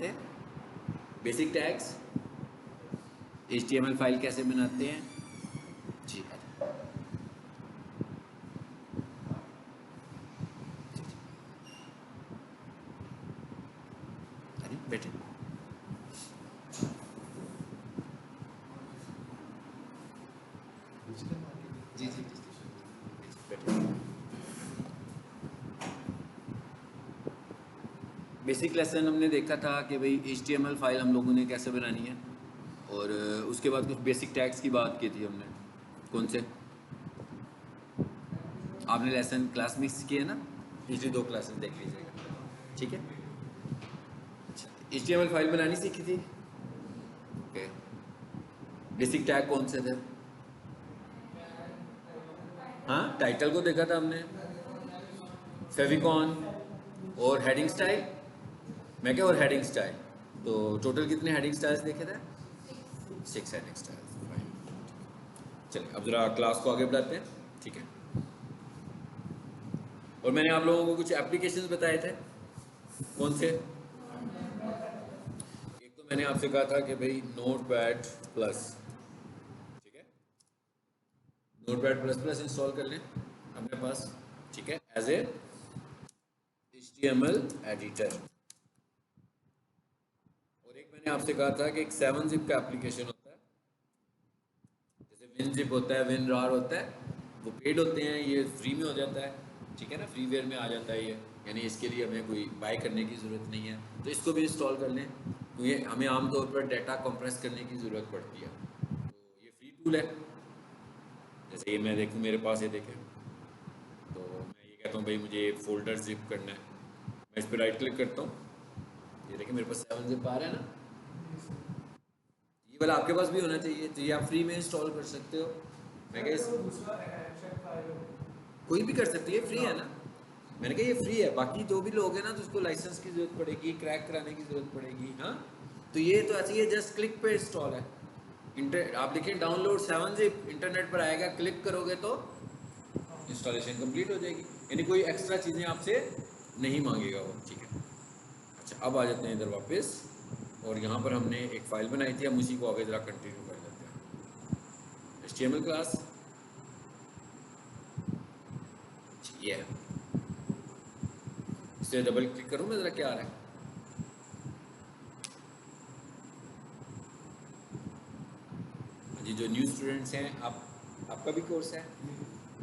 थे? Basic tags, HTML file कैसे बनाते हैं जी। अरे बैठे जी जी जी बैठे। बेसिक लेसन हमने देखा था कि भाई HTML फाइल हम लोगों ने कैसे बनानी है, और उसके बाद कुछ बेसिक टैग्स की बात की थी हमने। कौन से आपने लेसन क्लास मिक्स किए ना, पिछली 2 क्लासेस देख लीजिएगा, ठीक है। अच्छा, HTML फाइल बनानी सीखी थी, ओके। बेसिक टैग कौन से थे? हाँ, टाइटल को देखा था हमने, फेविकॉन और हेडिंग स्टाइल। मैं क्या, और हेडिंग स्टाइल, तो टोटल कितने हेडिंग स्टाइल्स देखे थे? 6 हेडिंग स्टाइल्स। चलिए अब जरा क्लास को आगे बढ़ाते हैं, ठीक है। और मैंने आप लोगों को कुछ एप्लीकेशंस बताए थे, कौन से? एक तो मैंने आपसे कहा था कि भाई नोटपैड प्लस, ठीक है, नोटपैड प्लस प्लस इंस्टॉल कर लें अपने पास, ठीक है, एज ए HTML एडिटर। और एक मैंने आपसे कहा था कि एक 7-zip का एप्लीकेशन होता है, जैसे WinZip होता है, WinRAR होता है, वो पेड होते हैं, ये फ्री में हो जाता है, ठीक है ना, फ्रीवेयर में आ जाता है ये, यानी इसके लिए हमें कोई बाय करने की ज़रूरत नहीं है, तो इसको भी इंस्टॉल कर लें, तो ये हमें आमतौर पर डाटा कंप्रेस करने की ज़रूरत पड़ती है, तो ये फ्री टूल है। जैसे ये मैं देखूँ मेरे पास, ये देखें, तो मैं ये कहता हूँ भाई मुझे फोल्डर जिप करना है, मैं इस पर राइट क्लिक करता हूँ, ये देखिए मेरे पास 7-zip आ रहा है ना, ये वाला आपके पास भी होना चाहिए, तो ये आप फ्री में इंस्टॉल कर सकते हो। मैं क्या, कोई भी कर सकती है, फ्री है ना, मैंने कहा ये फ्री है, बाकी जो भी लोग हैं ना तो उसको लाइसेंस की जरूरत पड़ेगी, क्रैक कराने की जरूरत पड़ेगी। हाँ, तो ये तो ऐसे ही जस्ट क्लिक पे इंस्टॉल है। आप देखिए डाउनलोड 7-zip इंटरनेट पर आएगा, क्लिक करोगे तो इंस्टॉलेशन कंप्लीट हो जाएगी, यानी कोई एक्स्ट्रा चीज़ें आपसे नहीं मांगेगा वो, ठीक है। अच्छा, अब आ जाते हैं इधर वापस, और यहाँ पर हमने एक फ़ाइल बनाई थी, हम उसी को आगे ज़रा कंटिन्यू कर लेते हैं। HTML क्लास, ये है, इसे डबल क्लिक करूँ मैं, ज़रा क्या आ रहा है? जी, जो न्यू स्टूडेंट्स हैं, आपका भी कोर्स है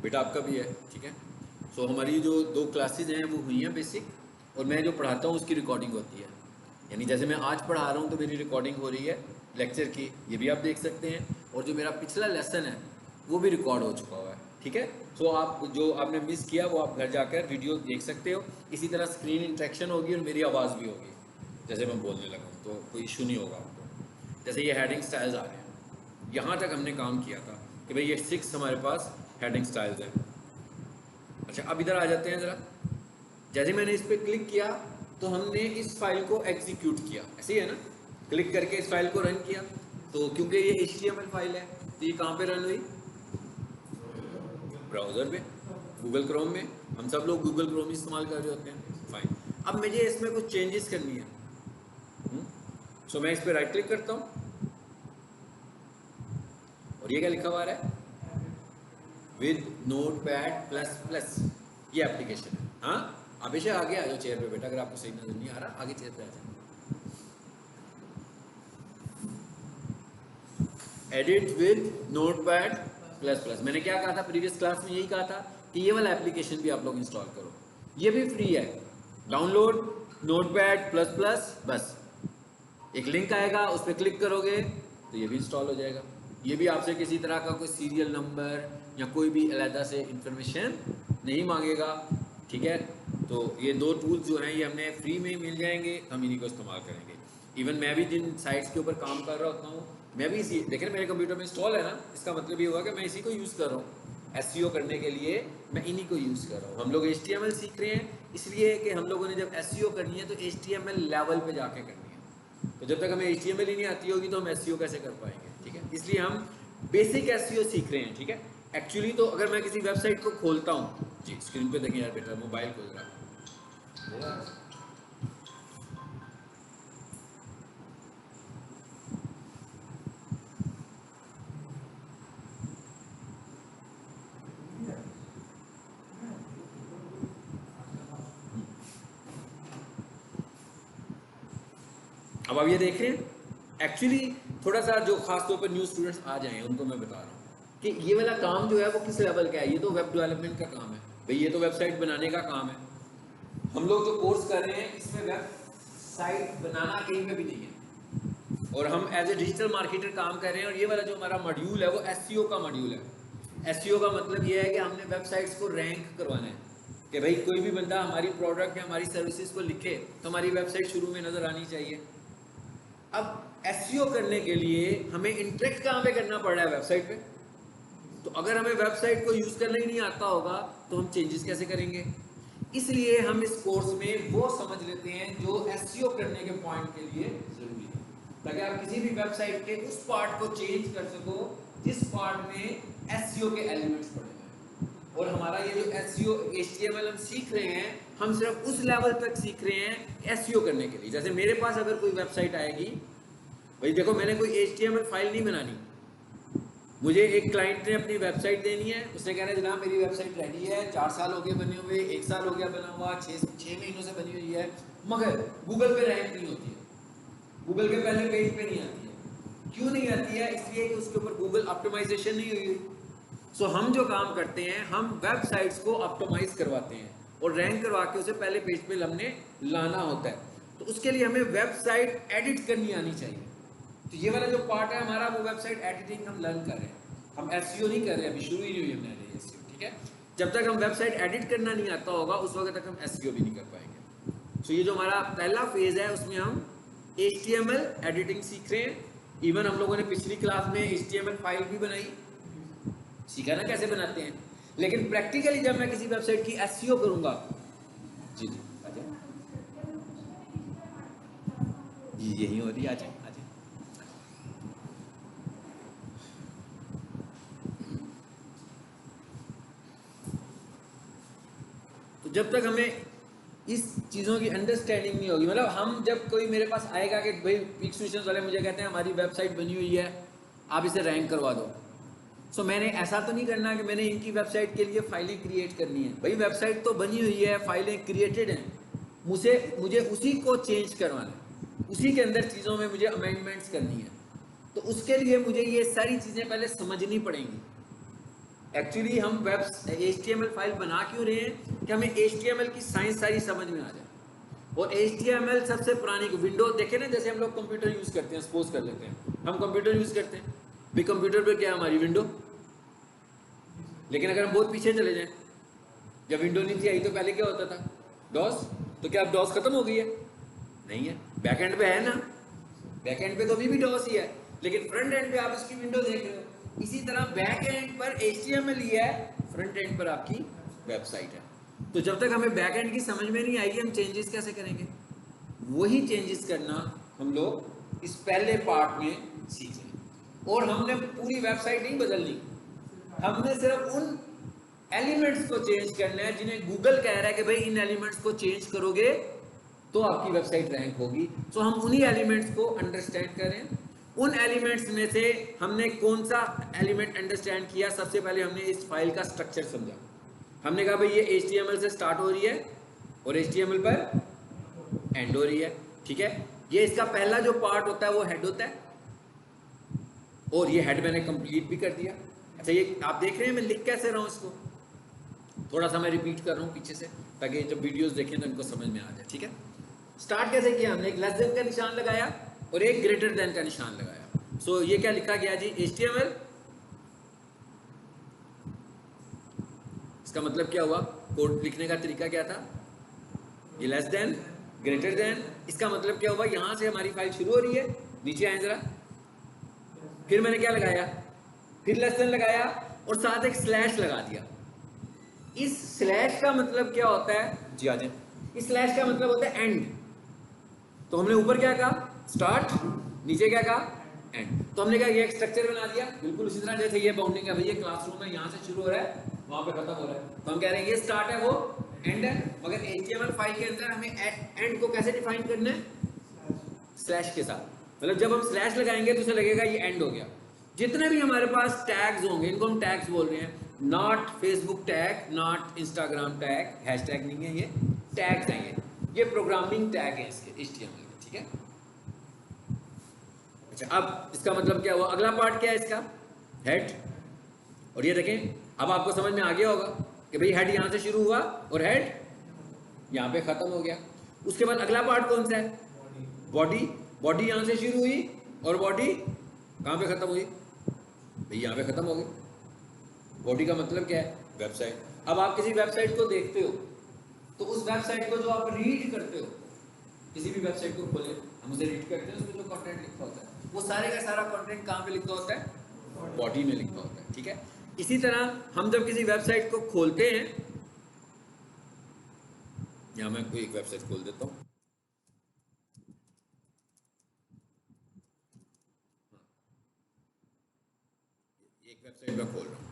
बेटा, आपका भी है, ठीक है। सो हमारी जो 2 क्लासेज हैं वो हुई हैं बेसिक, और मैं जो पढ़ाता हूँ उसकी रिकॉर्डिंग होती है, यानी जैसे मैं आज पढ़ा रहा हूँ तो मेरी रिकॉर्डिंग हो रही है लेक्चर की, ये भी आप देख सकते हैं, और जो मेरा पिछला लेसन है वो भी रिकॉर्ड हो चुका हुआ है, ठीक है। सो आप जो आपने मिस किया वो आप घर जाकर वीडियो देख सकते हो, इसी तरह स्क्रीन इंट्रैक्शन होगी और मेरी आवाज़ भी होगी जैसे मैं बोलने लगा हूँ, तो कोई इशू नहीं होगा आपको। जैसे ये हेडिंग स्टाइल्स आ रहे हैं, यहाँ तक हमने काम किया था कि भाई ये 6 हमारे पास हेडिंग स्टाइल्स हैं। अच्छा, अब इधर आ जाते हैं ज़रा, जैसे मैंने इस पर क्लिक किया तो हमने इस फाइल को एग्जीक्यूट किया, ऐसे ही है ना, क्लिक करके इस फाइल को रन किया, तो क्योंकि ये HTML फाइल है तो ये कहाँ पे रन हुई? ब्राउज़र में, गूगल क्रोम में, हम सब लोग गूगल क्रोम इस्तेमाल कर रहे होते हैं, फाइन। अब मुझे इसमें कुछ चेंजेस करनी है, सो मैं इस पर राइट क्लिक करता हूँ, और ये क्या लिखा हुआ है? विद नोटपैड प्लस प्लस, ये एप्लीकेशन है। हाँ, आप बेशक आगे आ जाओ चेयर पे बेटा, अगर आपको सही नजर नहीं आ रहा आगे चेयर पे आ जाओ। Edit with notepad plus plus, मैंने क्या कहा था प्रीवियस क्लास में? यही कहा था कि ये वाला एप्लीकेशन भी आप लोग इंस्टॉल करो, ये भी फ्री है, डाउनलोड नोटपैड प्लस प्लस, बस एक लिंक आएगा उस पर क्लिक करोगे तो ये भी इंस्टॉल हो जाएगा। ये भी आपसे किसी तरह का कोई सीरियल नंबर या कोई भी अलहदा से इंफॉर्मेशन नहीं मांगेगा, ठीक है। तो ये 2 टूल्स जो हैं ये हमें फ्री में मिल जाएंगे, हम इन्हीं को इस्तेमाल करेंगे। इवन मैं भी जिन साइट्स के ऊपर काम कर रहा होता हूँ, मैं भी इसी, देखिए मेरे कंप्यूटर में इंस्टॉल है ना, इसका मतलब ये हुआ कि मैं इसी को यूज़ कर रहा हूँ, SEO करने के लिए मैं इन्हीं को यूज़ कर रहा हूँ। हम लोग HTML सीख रहे हैं इसलिए कि हम लोगों ने जब SEO करनी है तो HTML लेवल पे जाके करनी है, तो जब तक हमें HTML ही नहीं आती होगी तो हम SEO कैसे कर पाएंगे, ठीक है। इसलिए हम बेसिक SEO सीख रहे हैं, ठीक है। एक्चुअली तो अगर मैं किसी वेबसाइट को खोलता हूँ, जी स्क्रीन पे देखें यार बेटा, मोबाइल खोल रहा है, अब आप ये देख रहे हैं, एक्चुअली थोड़ा सा जो खास तौर पर न्यू स्टूडेंट्स आ जाएं उनको मैं बता रहा हूँ कि ये वाला काम जो है वो किस लेवल का है। ये तो वेब डेवलपमेंट का काम है भाई, ये तो वेबसाइट बनाने का काम है। हम लोग जो कोर्स कर रहे हैं इसमें वेबसाइट बनाना कहीं पे भी नहीं है, और हम एज ए डिजिटल मार्केटर काम कर रहे हैं। और ये वाला जो हमारा मॉड्यूल है वो एसईओ का मॉड्यूल है। एसईओ का मतलब ये है कि हमने वेबसाइट्स को रैंक करवाना है कि भाई कोई भी बंदा हमारी प्रोडक्ट या हमारी सर्विसेज को लिखे तो हमारी वेबसाइट शुरू में नज़र आनी चाहिए। अब एसईओ करने के लिए हमें इंटरेक्ट कहाँ पे करना पड़ रहा है? वेबसाइट पे। तो अगर हमें वेबसाइट को यूज़ करना ही नहीं आता होगा तो हम चेंजेस कैसे करेंगे? इसलिए हम इस कोर्स में वो समझ लेते हैं जो एसईओ करने के पॉइंट के लिए जरूरी है, ताकि आप किसी भी वेबसाइट के उस पार्ट को चेंज कर सको जिस पार्ट में एसईओ के एलिमेंट्स पड़े हैं। और हमारा ये जो एसईओ एचटीएमएल हम सीख रहे हैं, हम सिर्फ उस लेवल तक सीख रहे हैं एसईओ करने के लिए। जैसे मेरे पास अगर कोई वेबसाइट आएगी, भाई देखो मैंने कोई एचटीएमएल फाइल नहीं बनानी, मुझे एक क्लाइंट ने अपनी वेबसाइट देनी है, उसने कहना है जनाब मेरी वेबसाइट रेडी है, 4 साल हो गए बने हुए, 1 साल हो गया बना हुआ, 6 महीनों से बनी हुई है, मगर गूगल पे रैंक नहीं होती है, गूगल के पहले पेज पे नहीं आती है। क्यों नहीं आती है? इसलिए कि उसके ऊपर गूगल ऑप्टिमाइजेशन नहीं हुई। सो हम जो काम करते हैं, हम वेबसाइट्स को ऑप्टिमाइज करवाते हैं और रैंक करवा के उसे पहले पेज पे हमने लाना होता है। तो उसके लिए हमें वेबसाइट एडिट करनी आनी चाहिए। तो ये वाला जो पार्ट है हमारा, वो वेबसाइट एडिटिंग हम लर्न कर रहे हैं, हम एसईओ नहीं कर रहे, अभी शुरू ही नहीं हुई हमने एसईओ, ठीक है। जब तक हम वेबसाइट एडिट करना नहीं आता होगा उस वक्त तक हम एसईओ भी नहीं कर पाएंगे। तो ये जो हमारा पहला फेज है उसमें हम एचटीएमएल एडिटिंग सीख रहे हैं। इवन हम लोगों ने पिछली क्लास में एचटीएमएल फाइल भी बनाई, सीखा ना कैसे बनाते हैं। लेकिन प्रैक्टिकली जब मैं किसी वेबसाइट की एसईओ करूंगा, जी जी जी यही हो रही है, आ जाए। तो जब तक हमें इस चीज़ों की अंडरस्टैंडिंग नहीं होगी, मतलब हम जब कोई मेरे पास आएगा कि भाई पिक सॉल्यूशंस वाले मुझे कहते हैं हमारी वेबसाइट बनी हुई है, आप इसे रैंक करवा दो। सो मैंने ऐसा तो नहीं करना कि मैंने इनकी वेबसाइट के लिए फाइलें क्रिएट करनी है। भाई वेबसाइट तो बनी हुई है, फाइलें क्रिएटेड हैं, मुझे उसी को चेंज करवाना है, उसी के अंदर चीज़ों में मुझे अमेंडमेंट्स करनी है। तो उसके लिए मुझे ये सारी चीज़ें पहले समझनी पड़ेंगी। एक्चुअली हम वेब HTML फाइल बना क्यों रहे हैं कि हमें HTML की साइंस सारी समझ में आ जाए। और HTML सबसे पुरानी विंडो देखे ना, जैसे हम लोग कंप्यूटर यूज़ करते हैं, सपोज कर लेते हैं हम कंप्यूटर यूज़ करते हैं, भी कंप्यूटर पे क्या है हमारी विंडो। लेकिन अगर हम बहुत पीछे चले जाएं, जब विंडो नहीं थी आई तो पहले क्या होता था? डॉस। तो क्या अब डॉस खत्म हो गई है? नहीं है, बैक एंड पे है ना, बैक एंड पे तो अभी भी डॉस ही है, लेकिन फ्रंट एंड पे आप इसकी विंडो देख रहे हो। इसी तरह बैक एंड पर HTML ही है, फ्रंट एंड पर आपकी वेबसाइट है। तो जब तक हमें बैक एंड की समझ में नहीं आएगी हम चेंजेस कैसे करेंगे? वही चेंजेस करना हम लोग इस पहले पार्ट में सीख लें। और हमने पूरी वेबसाइट नहीं बदलनी, हमने सिर्फ उन एलिमेंट्स को चेंज करना है जिन्हें गूगल कह रहा है कि भाई इन एलिमेंट्स को चेंज करोगे तो आपकी वेबसाइट रैंक होगी। तो हम उन्हीं एलिमेंट्स को अंडरस्टैंड करें। उन एलिमेंट्स में से हमने कौन सा एलिमेंट अंडरस्टैंड किया? सबसे पहले हमने इस फाइल का स्ट्रक्चर समझा। हमने कहा भाई ये HTML से स्टार्ट हो रही है और HTML पर एंड हो रही है, ठीक है। ये इसका पहला जो पार्ट होता है वो हेड होता है, और ये हेड मैंने कंप्लीट भी कर दिया। अच्छा ये आप देख रहे हैं मैं लिख कैसे रहा हूँ इसको, थोड़ा सा मैं रिपीट कर रहा हूँ पीछे से, ताकि जब वीडियोस देखें तो इनको समझ में आ जाए, ठीक है। स्टार्ट कैसे किया हमने? एक लेस देन का निशान लगाया और एक ग्रेटर देन का निशान लगाया। सो ये क्या लिखा गया जी? HTML। इसका मतलब क्या हुआ? कोड लिखने का तरीका क्या था? ये लेस देन, ग्रेटर देन। इसका मतलब क्या हुआ? यहां से हमारी फाइल शुरू हो रही है, नीचे आए जरा, फिर मैंने क्या लगाया? फिर लेस देन लगाया और साथ एक स्लैश लगा दिया। इस स्लैश का मतलब क्या होता है जी? आ जाए। इस स्लैश का मतलब होता है एंड। तो हमने ऊपर क्या कहा? स्टार्ट, नीचे क्या कहा? एंड। तो हमने कहा ये एक स्ट्रक्चर बना दिया, बिल्कुल उसी तरह जैसे ये बाउंडिंग है, भैया क्लासरूम है, यहाँ से शुरू हो रहा है वहां पे खत्म हो रहा है। तो हम कह रहे हैं ये स्टार्ट है वो एंड है। मगर HTML फाइल के अंदर हमें एंड को कैसे डिफाइन करना है? स्लैश के साथ। मतलब जब हम स्लैश लगाएंगे तो उसे लगेगा ये एंड हो गया। जितने भी हमारे पास टैग्स होंगे इनको हम टैग्स बोल रहे हैं, not Facebook tag, not Instagram tag, hashtag नहीं है, ये टैग्स हैं। ये प्रोग्रामिंग टैग है इसके HTML के, ठीक है। अच्छा, अब इसका मतलब क्या हुआ, अगला पार्ट क्या है इसका, हेड। और ये देखें, अब आपको समझ में आ गया होगा कि भाई हेड यहाँ से शुरू हुआ और हेड यहाँ पे खत्म हो गया। उसके बाद अगला पार्ट कौन सा है, बॉडी। बॉडी यहाँ से शुरू हुई और बॉडी कहाँ पे खत्म हुई, भाई यहाँ पे खत्म हो गई। बॉडी का मतलब क्या है, वेबसाइट। अब आप किसी वेबसाइट को देखते हो तो उस वेबसाइट को जो आप रीड करते हो, किसी भी वेबसाइट को खोले हम उसे रीड करते हैं, उसमें जो कंटेंट लिखा होता है वो सारे का सारा कंटेंट कहाँ पे लिखा होता है, बॉडी में लिखा होता है। ठीक है, इसी तरह हम जब किसी वेबसाइट को खोलते हैं, यहां मैं कोई एक वेबसाइट खोल देता हूं, एक वेबसाइट मैं खोल रहा हूं,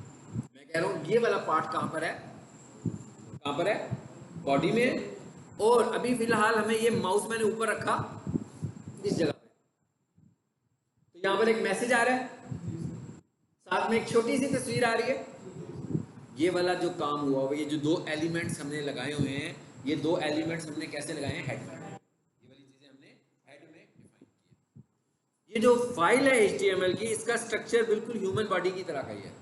मैं कह रहा हूं ये वाला पार्ट कहां पर है, कहां पर है, बॉडी में। और अभी फिलहाल हमें ये माउस मैंने ऊपर रखा इस जगह पे, तो यहां पर एक मैसेज आ रहा है, साथ में एक छोटी सी तस्वीर आ रही है। ये वाला जो काम हुआ हुआ, ये जो दो एलिमेंट्स हमने लगाए हुए हैं, ये दो एलिमेंट्स हमने कैसे लगाए हैं, हेड में। ये वाली चीजें हमने हेड में डिफाइन की है। ये जो फाइल है HTML की, इसका स्ट्रक्चर बिल्कुल ह्यूमन बॉडी की तरह का ही है।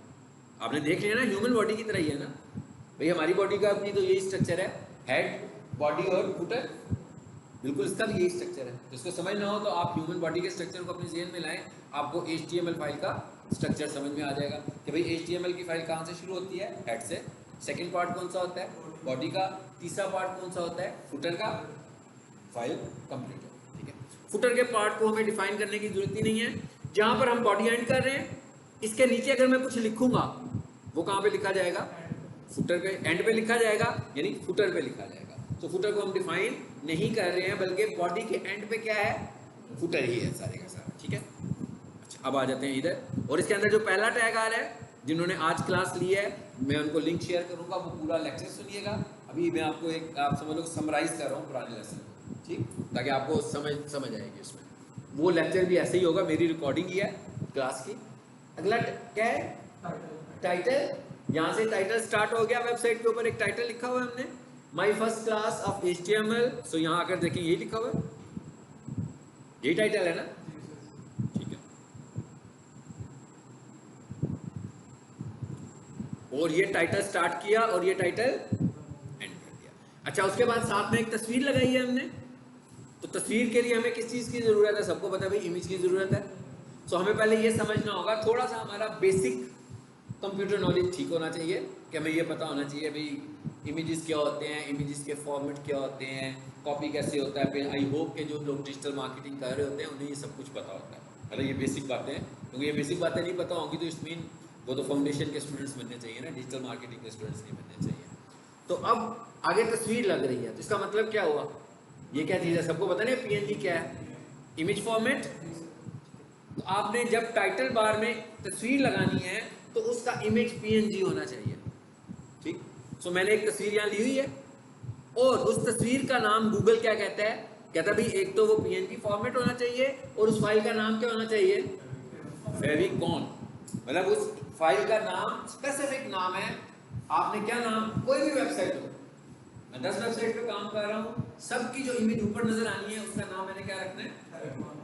आपने देख लिया ना, ह्यूमन बॉडी की तरह ही है ना भाई, हमारी बॉडी का अपनी तो यही स्ट्रक्चर है, हेड, बॉडी और फुटर, बिल्कुल इसका भी यही स्ट्रक्चर है। तो इसको समझना हो तो आप ह्यूमन बॉडी के स्ट्रक्चर को अपने ज़हन में लाएं, आपको HTML फाइल का स्ट्रक्चर समझ में आ जाएगा कि भाई HTML की फाइल कहाँ से शुरू होती है, हेड से। सेकंड पार्ट कौन सा होता है, बॉडी का। तीसरा पार्ट कौन सा होता है, फुटर का। फाइल कंप्लीट है। ठीक है, फुटर के पार्ट को हमें डिफाइन करने की जरूरत ही नहीं है। जहाँ पर हम बॉडी एंड कर रहे हैं, इसके नीचे अगर मैं कुछ लिखूंगा वो कहाँ पे लिखा जाएगा, फुटर पे एंड पे लिखा जाएगा, यानी फुटर पे लिखा जाएगा। तो फुटर को हम डिफाइन नहीं कर रहे हैं, बल्कि बॉडी के एंड पे क्या है, फुटर ही है सारे का सारा। ठीक है, अच्छा अब आ जाते हैं इधर, और इसके अंदर जो पहला टैग आ रहा है, जिन्होंने आज क्लास ली है मैं उनको लिंक शेयर करूंगा, वो पूरा लेक्चर सुनिएगा। अभी मैं आपको एक, आप समझ लो समराइज कर रहा हूँ पुराने लेसन, ठीक, ताकि आपको समझ आएगी इसमें। वो लेक्चर भी ऐसे ही होगा, मेरी रिकॉर्डिंग ही है क्लास की। अगला क्या है, टाइटल। यहाँ से टाइटल स्टार्ट हो गया, वेबसाइट के ऊपर एक टाइटल लिखा हुआ है हमने, my first class of HTML। सो यहाँ आकर देखें यही लिखा हुआ है, यही टाइटल है ना, ठीक है। और ये टाइटल स्टार्ट किया और ये टाइटल एंड कर दिया। अच्छा, उसके बाद साथ में एक तस्वीर लगाई है हमने। तो तस्वीर के लिए हमें किस चीज़ की ज़रूरत है, सबको पता है भाई, इमेज की ज़रूरत है। सो हमें पहले ये समझना होगा, थोड़ा सा हमारा बेसिक कंप्यूटर नॉलेज ठीक होना चाहिए कि हमें ये पता होना चाहिए भाई इमेजेस क्या होते हैं, इमेजेस के फॉर्मेट क्या होते हैं, कॉपी कैसे होता है। फिर आई होप के जो लोग डिजिटल मार्केटिंग कर रहे होते हैं उन्हें ये सब कुछ पता होता है। मतलब ये बेसिक बातें हैं, क्योंकि ये बेसिक बातें नहीं पता होंगी तो इस मीन वो तो फाउंडेशन के स्टूडेंट्स बनने चाहिए ना, डिजिटल मार्केटिंग के स्टूडेंट्स नहीं बनने चाहिए। तो अब आगे तस्वीर लग रही है, तो इसका मतलब क्या हुआ, ये क्या चीज़ है, सबको पता नहीं PNG क्या है, इमेज फॉर्मेट। तो आपने जब टाइटल बार में तस्वीर लगानी है तो उसका इमेज PNG होना चाहिए, ठीक। सो मैंने एक तस्वीर यहाँ ली हुई है, और उस तस्वीर का नाम गूगल क्या कहता है, कहता है भाई एक तो वो PNG फॉर्मेट होना चाहिए और उस फाइल का नाम क्या होना चाहिए, फेविकॉन। मतलब उस फाइल का नाम स्पेसिफिक नाम है। आपने क्या नाम, कोई भी वेबसाइट हो, मैं 10 वेबसाइट पे काम कर रहा हूँ, सबकी जो इमेज ऊपर नजर आनी है उसका नाम मैंने क्या रखना है,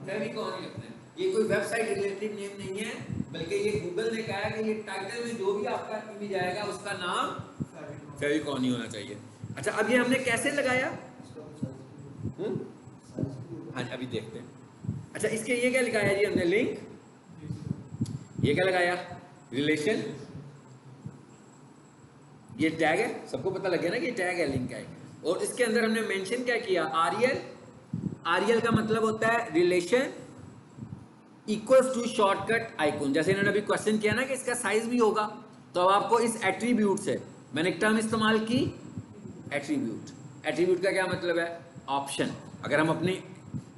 फेविकॉन ही रखना है। ये कोई वेबसाइट रिलेटिव नेम नहीं है, बल्कि ये गूगल ने कहा है कि ये टाइटल में जो भी आपका इमेज आएगा उसका नाम फेविकॉन ही होना चाहिए। अच्छा, अब ये हमने कैसे लगाया, हाँ अभी देखते हैं। अच्छा, इसके ये क्या लिखाया जी हमने, लिंक। ये क्या लगाया, रिलेशन। ये टैग है, सबको पता लग गया ना कि ये टैग है, लिंक है। और इसके अंदर हमने मेंशन क्या किया, REL का मतलब होता है relation equals to shortcut icon. जैसे इन्होंने अभी क्वेश्चन किया ना कि इसका साइज भी होगा, तो अब आपको इस एट्रीब्यूट से मैंने एक टर्म इस्तेमाल की, एट्रीब्यूट का क्या मतलब है, ऑप्शन। अगर हम अपनी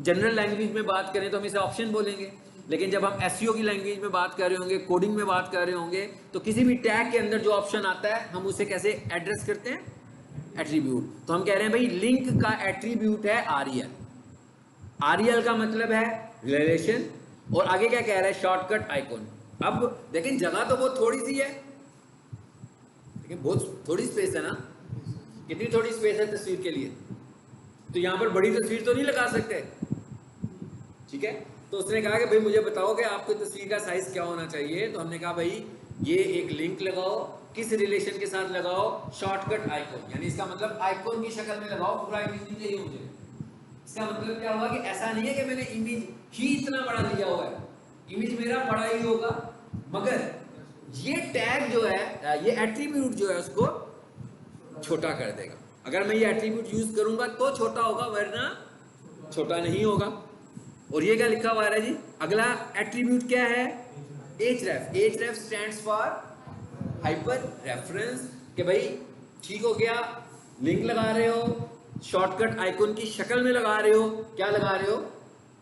जनरल लैंग्वेज में बात करें तो हम इसे ऑप्शन बोलेंगे, लेकिन जब हम SEO की लैंग्वेज में बात कर रहे होंगे, कोडिंग में बात कर रहे होंगे, तो किसी भी टैग के अंदर जो ऑप्शन आता है हम उसे कैसे एड्रेस करते हैं, एट्रीब्यूट। तो हम कह रहे हैं भाई लिंक का एट्रीब्यूट है REL का मतलब है रिलेशन, और आगे क्या कह रहा है, शॉर्टकट आइकन। अब देखें जगह तो बहुत थोड़ी सी है, लेकिन बहुत थोड़ी स्पेस है ना, कितनी थोड़ी स्पेस है तस्वीर के लिए, तो यहां पर बड़ी तस्वीर तो नहीं लगा सकते, ठीक है। तो उसने कहा कि भाई मुझे बताओ कि आपकी तस्वीर का साइज क्या होना चाहिए। तो हमने कहा भाई ये एक लिंक लगाओ, किस रिलेशन के साथ लगाओ, शॉर्टकट आइकॉन, यानी इसका मतलब आइकॉन की शक्ल में लगाओ, पूरा इमेज नहीं चाहिए मुझे। इसका मतलब क्या हुआ कि ऐसा नहीं है कि मैंने इमेज ही इतना बड़ा दिया हुआ है, इमेज मेरा बड़ा ही होगा, मगर ये टैग जो है, ये एट्रीब्यूट जो है उसको छोटा कर देगा। अगर मैं ये एट्रीब्यूट यूज करूंगा तो छोटा होगा, वरना छोटा नहीं होगा। और ये क्या लिखा हुआ है जी, अगला एट्रीब्यूट क्या है, href। href stands for hyper reference, कि भाई ठीक हो गया, लिंक लगा रहे हो, शॉर्टकट आइकन की शक्ल में लगा रहे हो, क्या लगा रहे हो,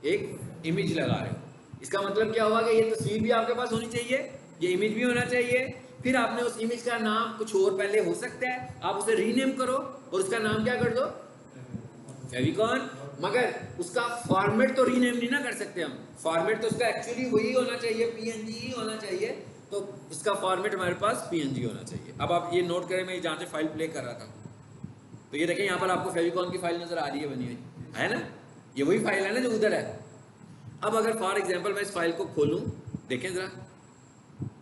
एक इमेज लगा रहे हो। इसका मतलब क्या हुआ कि ये तस्वीर भी आपके पास होनी चाहिए, ये इमेज भी होना चाहिए। फिर आपने उस इमेज का नाम कुछ और पहले हो सकता है, आप उसे रीनेम करो और उसका नाम क्या कर दो, फेविकॉन। मगर उसका फॉर्मेट तो रीनेम नहीं ना कर सकते हम, फॉर्मेट तो उसका एक्चुअली वही होना चाहिए, पीएनजी ही होना चाहिए। तो इसका फॉर्मेट हमारे पास पीएनजी होना चाहिए। अब आप ये नोट करें, मैं जहाँ से फाइल प्ले कर रहा था, तो ये देखें यहाँ पर आपको फेविकॉन की फाइल नजर आ रही है, बनी हुई है ना, ये वही फाइल है ना जो उधर है। अब अगर फॉर एग्जाम्पल मैं इस फाइल को खोलूं, देखें जरा,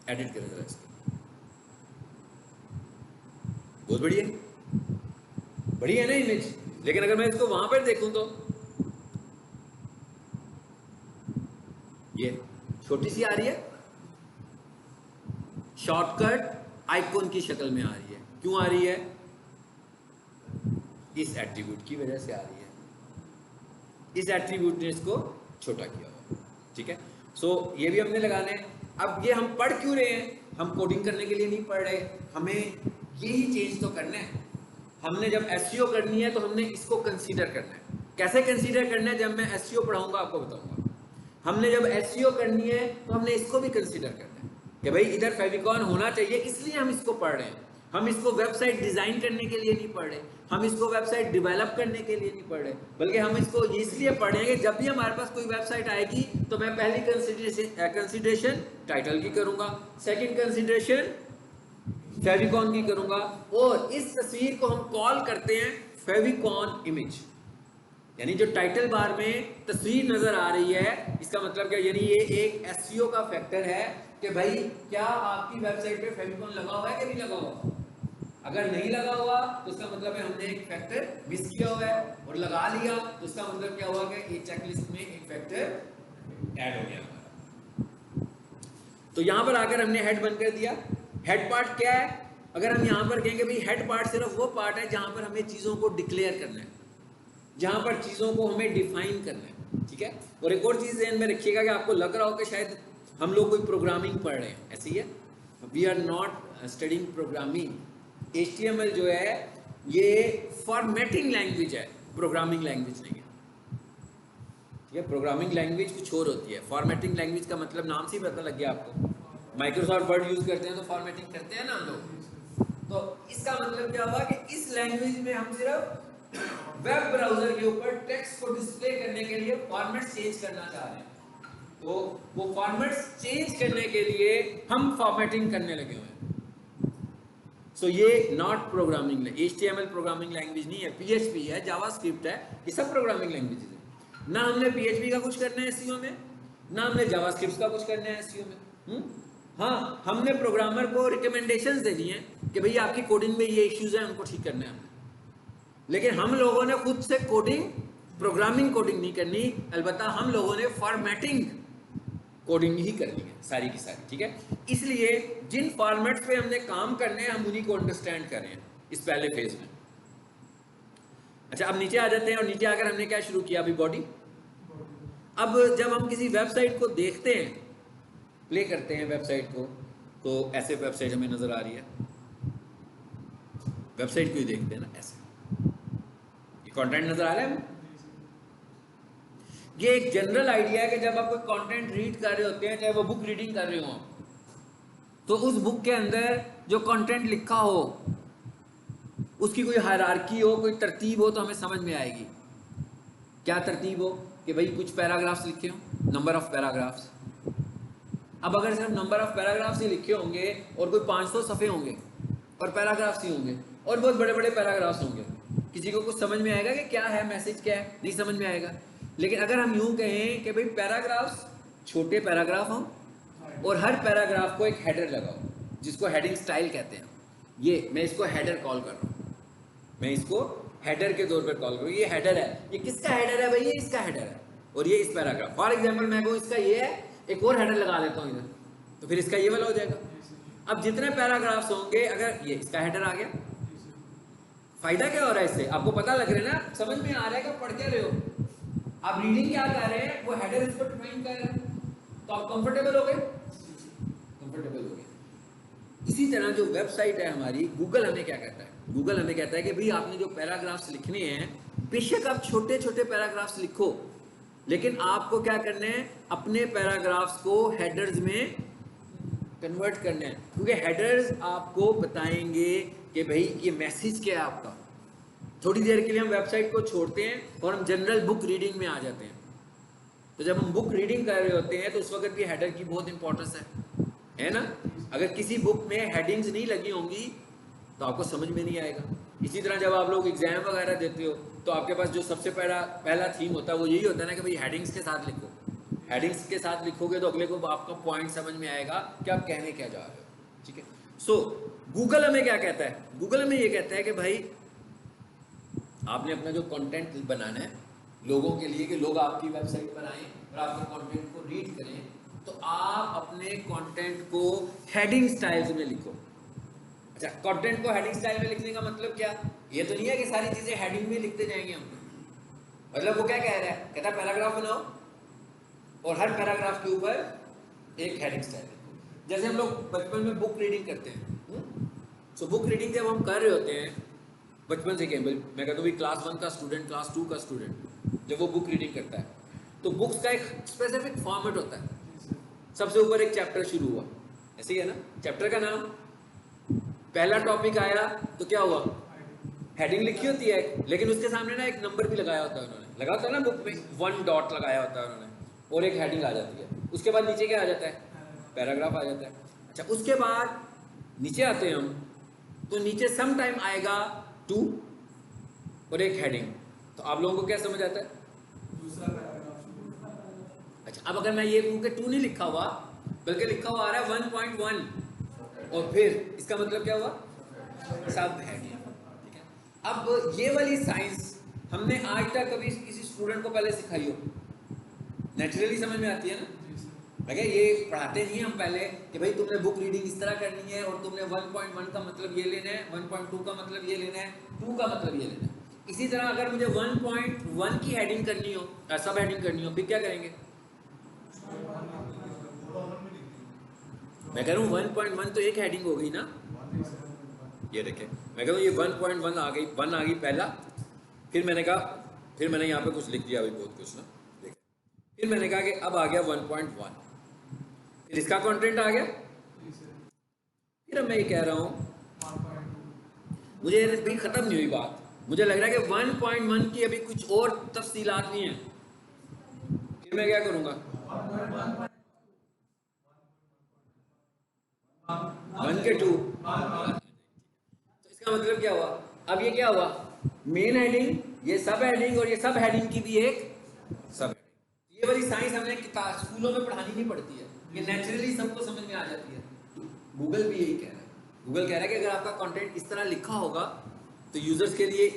एडिट करें जरा इसको, बहुत बढ़िया बढ़िया है ना इमेज। लेकिन अगर मैं इसको वहां पर देखूं तो ये छोटी सी आ रही है, शॉर्टकट आइकॉन की शक्ल में आ रही है। क्यों आ रही है, इस एट्रीब्यूट की वजह से आ रही है, इस एट्रीब्यूट ने इसको छोटा किया हुआ। ठीक है, सो ये भी हमने लगाना है। अब ये हम पढ़ क्यों रहे हैं, हम कोडिंग करने के लिए नहीं पढ़ रहे, हमें यही चेंज तो करना है। हमने जब एसईओ करनी है तो हमने इसको कंसीडर करना है। कैसे कंसीडर करना है, जब मैं एसईओ पढ़ाऊंगा आपको बताऊंगा। हमने जब एसईओ करनी है तो हमने इसको भी कंसीडर करना है कि भाई इधर फेविकॉन होना चाहिए, इसलिए हम इसको पढ़ रहे हैं। हम इसको वेबसाइट डिजाइन करने के लिए नहीं पढ़ रहे, हम इसको वेबसाइट डेवलप करने के लिए नहीं पढ़ रहे, बल्कि हम इसको इसलिए पढ़ रहे हैं कि जब भी हमारे पास कोई वेबसाइट आएगी तो मैं पहली कंसीडरेशन टाइटल की करूंगा, सेकंड कंसीडरेशन फेविकॉन की करूंगा, और इस तस्वीर को हम कॉल करते हैं फेविकॉन इमेज। यानी जो टाइटल बार में तस्वीर नजर आ रही है, इसका मतलब क्या, यानी ये एक एसईओ का फैक्टर है कि भाई क्या आपकी वेबसाइट पे फेविकॉन लगा हुआ है कि नहीं लगा हुआ। अगर नहीं लगा हुआ तो इसका मतलब है हमने एक फैक्टर मिस किया हुआ है, और लगा लिया तो इसका मतलब क्या हुआ कि एक चेकलिस्ट में एक फैक्टर ऐड हो गया। तो यहां पर आकर हमने हेड बंद कर दिया। हेड पार्ट क्या है, अगर हम यहां पर कहेंगे भाई हेड पार्ट सिर्फ वो पार्ट है जहां पर हमें चीजों को डिक्लेयर करना है, जहां पर चीजों को हमें डिफाइन करना है। ठीक है, और एक और चीज ध्यान में रखिएगा कि आपको लग रहा हो कि शायद हम लोग कोई प्रोग्रामिंग पढ़ रहे हैं, ऐसी है, we are not studying programming. HTML जो है ये फॉर्मेटिंग लैंग्वेज है, प्रोग्रामिंग लैंग्वेज नहीं है। ठीक है, प्रोग्रामिंग लैंग्वेज कुछ और होती है, फॉर्मेटिंग लैंग्वेज का मतलब नाम से ही पता लग गया आपको। माइक्रोसॉफ्ट वर्ड यूज करते हैं तो फॉर्मेटिंग करते हैं ना हम लोग। तो इसका मतलब क्या हुआ कि इस लैंग्वेज में हम सिर्फ वेब ब्राउजर के ऊपर टेक्स्ट को डिस्प्ले करने के लिए फॉर्मेट चेंज करना चाह रहे हैं। तो वो फॉर्मेट चेंज करने के लिए हम फॉर्मेटिंग करने लगे हुए हैं। सो ये not programming, HTML programming language नहीं है, PHP है, जावास्क्रिप्ट है, ये सब प्रोग्रामिंग लैंग्वेजेस है। ना हमने PHP का कुछ करना है SEO में, ना हमने जावास्क्रिप्ट का कुछ करना है SEO में। हाँ, हमने प्रोग्रामर को रिकमेंडेशंस देनी है कि भैया आपकी कोडिंग में ये इश्यूज हैं, उनको ठीक करना है हमने। लेकिन हम लोगों ने खुद से कोडिंग, प्रोग्रामिंग कोडिंग नहीं करनी, अलबत्ता हम लोगों ने फॉर्मेटिंग कोडिंग ही करनी है सारी की सारी। ठीक है, इसलिए जिन फॉर्मेट्स पे हमने काम करने हैं हम उन्हीं को अंडरस्टैंड कर रहे हैं इस पहले फेज में। अच्छा, अब नीचे आ जाते हैं, और नीचे आकर हमने क्या शुरू किया, अभी बॉडी। अब जब हम किसी वेबसाइट को देखते हैं, प्ले करते हैं वेबसाइट को, तो ऐसे वेबसाइट हमें नजर आ रही है। वेबसाइट को ही देखते हैं ना, ऐसे ये कंटेंट नजर आ रहा है। ये एक जनरल आइडिया है कि जब आप कोई कंटेंट रीड कर रहे होते हैं, चाहे वो बुक रीडिंग कर रहे हो, तो उस बुक के अंदर जो कंटेंट लिखा हो उसकी कोई हायरार्की हो, कोई तरतीब हो, तो हमें समझ में आएगी। क्या तरतीब हो कि भाई कुछ पैराग्राफ्स लिखे हो, नंबर ऑफ पैराग्राफ्स। अब अगर सिर्फ नंबर ऑफ पैराग्राफ्स ही लिखे होंगे और कोई 500 सफ़े होंगे और पैराग्राफ्स ही होंगे और बहुत बड़े बड़े पैराग्राफ्स होंगे, किसी को कुछ समझ में आएगा कि क्या है मैसेज, क्या है, नहीं समझ में आएगा। लेकिन अगर हम यूं कहें कि भाई पैराग्राफ्स, छोटे पैराग्राफ हों और हर पैराग्राफ को एक हेडर लगाओ जिसको हेडिंग स्टाइल कहते हैं, ये मैं इसको हेडर कॉल कर रहा हूँ, मैं इसको हेडर के तौर पर कॉल करूँ। ये हेडर है, ये किसका हेडर है भाई? ये इसका हेडर है और ये इस पैराग्राफ। फॉर एग्जाम्पल मैं कहूँ इसका ये है, एक और हेडर लगा देता हूँ इधर, तो फिर इसका ये वाला हो जाएगा। अब जितने पैराग्राफ्स होंगे, अगर ये इसका हेडर आ गया, फायदा क्या हो रहा है इससे? आपको पता लग रहा है ना, समझ में आ रहा है कि पढ़ क्या रहे हो आप, रीडिंग क्या कर रहे हैं, वो हेडर इसको डिफाइन कर रहे हैं, तो आप कंफर्टेबल हो गए, कंफर्टेबल हो गए। इसी तरह जो वेबसाइट है हमारी, गूगल हमें क्या कहता है? गूगल हमें कहता है कि भाई आपने जो पैराग्राफ्स लिखने हैं, बेशक आप छोटे छोटे पैराग्राफ्स लिखो, लेकिन आपको क्या करना है, अपने पैराग्राफ्स को हेडर्स में कन्वर्ट करना है, क्योंकि हेडर्स आपको बताएंगे कि भाई ये मैसेज क्या है आपका। थोड़ी देर के लिए हम वेबसाइट को छोड़ते हैं और हम जनरल बुक रीडिंग में आ जाते हैं। तो जब हम बुक रीडिंग कर रहे होते हैं तो उस वक्त भी हेडर की बहुत इंपॉर्टेंस है ना। अगर किसी बुक में हेडिंग्स नहीं लगी होंगी तो आपको समझ में नहीं आएगा। इसी तरह जब आप लोग एग्जाम वगैरह देते हो तो आपके पास जो सबसे पहला थीम होता है वो यही होता है ना कि भाई हेडिंग्स के साथ लिखो। हेडिंग्स के साथ लिखोगे तो अगले को आपका पॉइंट समझ में आएगा कि आप कहने क्या जा रहे हो। ठीक है, सो गूगल हमें क्या कहता है? गूगल हमें ये कहता है कि भाई आपने अपना जो कंटेंट बनाना है लोगों के लिए, कि लोग आपकी वेबसाइट पर आएं और आपके कंटेंट को रीड करें, तो आप अपने कंटेंट को हेडिंग स्टाइल्स में लिखो। अच्छा, कंटेंट को हेडिंग स्टाइल में लिखने का मतलब क्या? ये तो नहीं है कि सारी चीजें हेडिंग में लिखते जाएंगे हम। मतलब वो क्या कह रहा है? कहता है पैराग्राफ बनाओ और हर पैराग्राफ के ऊपर एक हेडिंग स्टाइल लिखो। जैसे हम लोग बचपन में बुक रीडिंग करते हैं, सो बुक रीडिंग जब हम कर रहे होते हैं बचपन से, मैं कहता हूँ क्लास 1 का स्टूडेंट, क्लास 2 का स्टूडेंट जब वो बुक रीडिंग करता है तो बुक्स का एक स्पेसिफिक फॉर्मेट होता है। सबसे ऊपर एक चैप्टर शुरू हुआ, ऐसे ही है ना, चैप्टर का नाम, पहला टॉपिक आया तो क्या हुआ, हेडिंग लिखी होती है, लेकिन उसके सामने ना एक नंबर भी लगाया होता है, उन्होंने लगा होता है ना बुक में, 1 डॉट लगाया होता है उन्होंने, और एक हेडिंग आ जाती है। उसके बाद नीचे क्या आ जाता है? पैराग्राफ आ जाता है। अच्छा, उसके बाद नीचे आते हैं हम, तो नीचे सम टाइम आएगा 2 और एक हेडिंग। तो आप लोगों को क्या समझ आता है? अच्छा, अब अगर मैं ये कहूँ कि 2 नहीं लिखा हुआ बल्कि लिखा हुआ आ रहा है 1.1, और फिर इसका मतलब क्या हुआ? सब हेडिंग। ठीक है, अब ये वाली साइंस हमने आज तक कभी किसी स्टूडेंट को पहले सिखाई हो? नेचुरली समझ में आती है ना। लगे ये पढ़ाते नहीं हम पहले कि भाई तुमने बुक रीडिंग इस तरह करनी है और तुमने 1.1 का मतलब ये लेना है, 1.2 का मतलब ये लेना है, 2 का मतलब ये लेना है। इसी तरह अगर मुझे 1.1 की हेडिंग करनी हो, सब हेडिंग करनी हो, फिर क्या करेंगे? मैं कह रहा हूँ 1.1 तो एक हेडिंग हो गई ना। ये देखें, मैं कह रहा हूँ ये 1.1 आ गई, 1 आ गई पहला, फिर मैंने कहा, फिर मैंने यहाँ पे कुछ लिख दिया अभी बहुत कुछ ना, देखें, फिर मैंने कहा कि अब आ गया 1.1, फिर इसका कंटेंट आ गया, फिर अब मैं ये कह रहा हूँ, मुझे भी खत्म नहीं हुई बात, मुझे लग रहा है कि 1.1 की अभी कुछ और तफसीलात नहीं है, फिर मैं क्या करूँगा? 1 के 2, तो इसका मतलब क्या हुआ? अब ये क्या हुआ? मेन हेडिंग, ये सब हेडिंग, और ये सब हेडिंग की भी एक सब हेडिंग। ये वाली साइंस हमने स्कूलों में पढ़ानी नहीं पड़ती है, ये नेचुरली सबको समझ में आ जाती है। गूगल भी यही कह रहा है। गूगल कह रहा है कि अगर आपका कंटेंट इस तरह लिखा होगा तो यूजर्स के लिए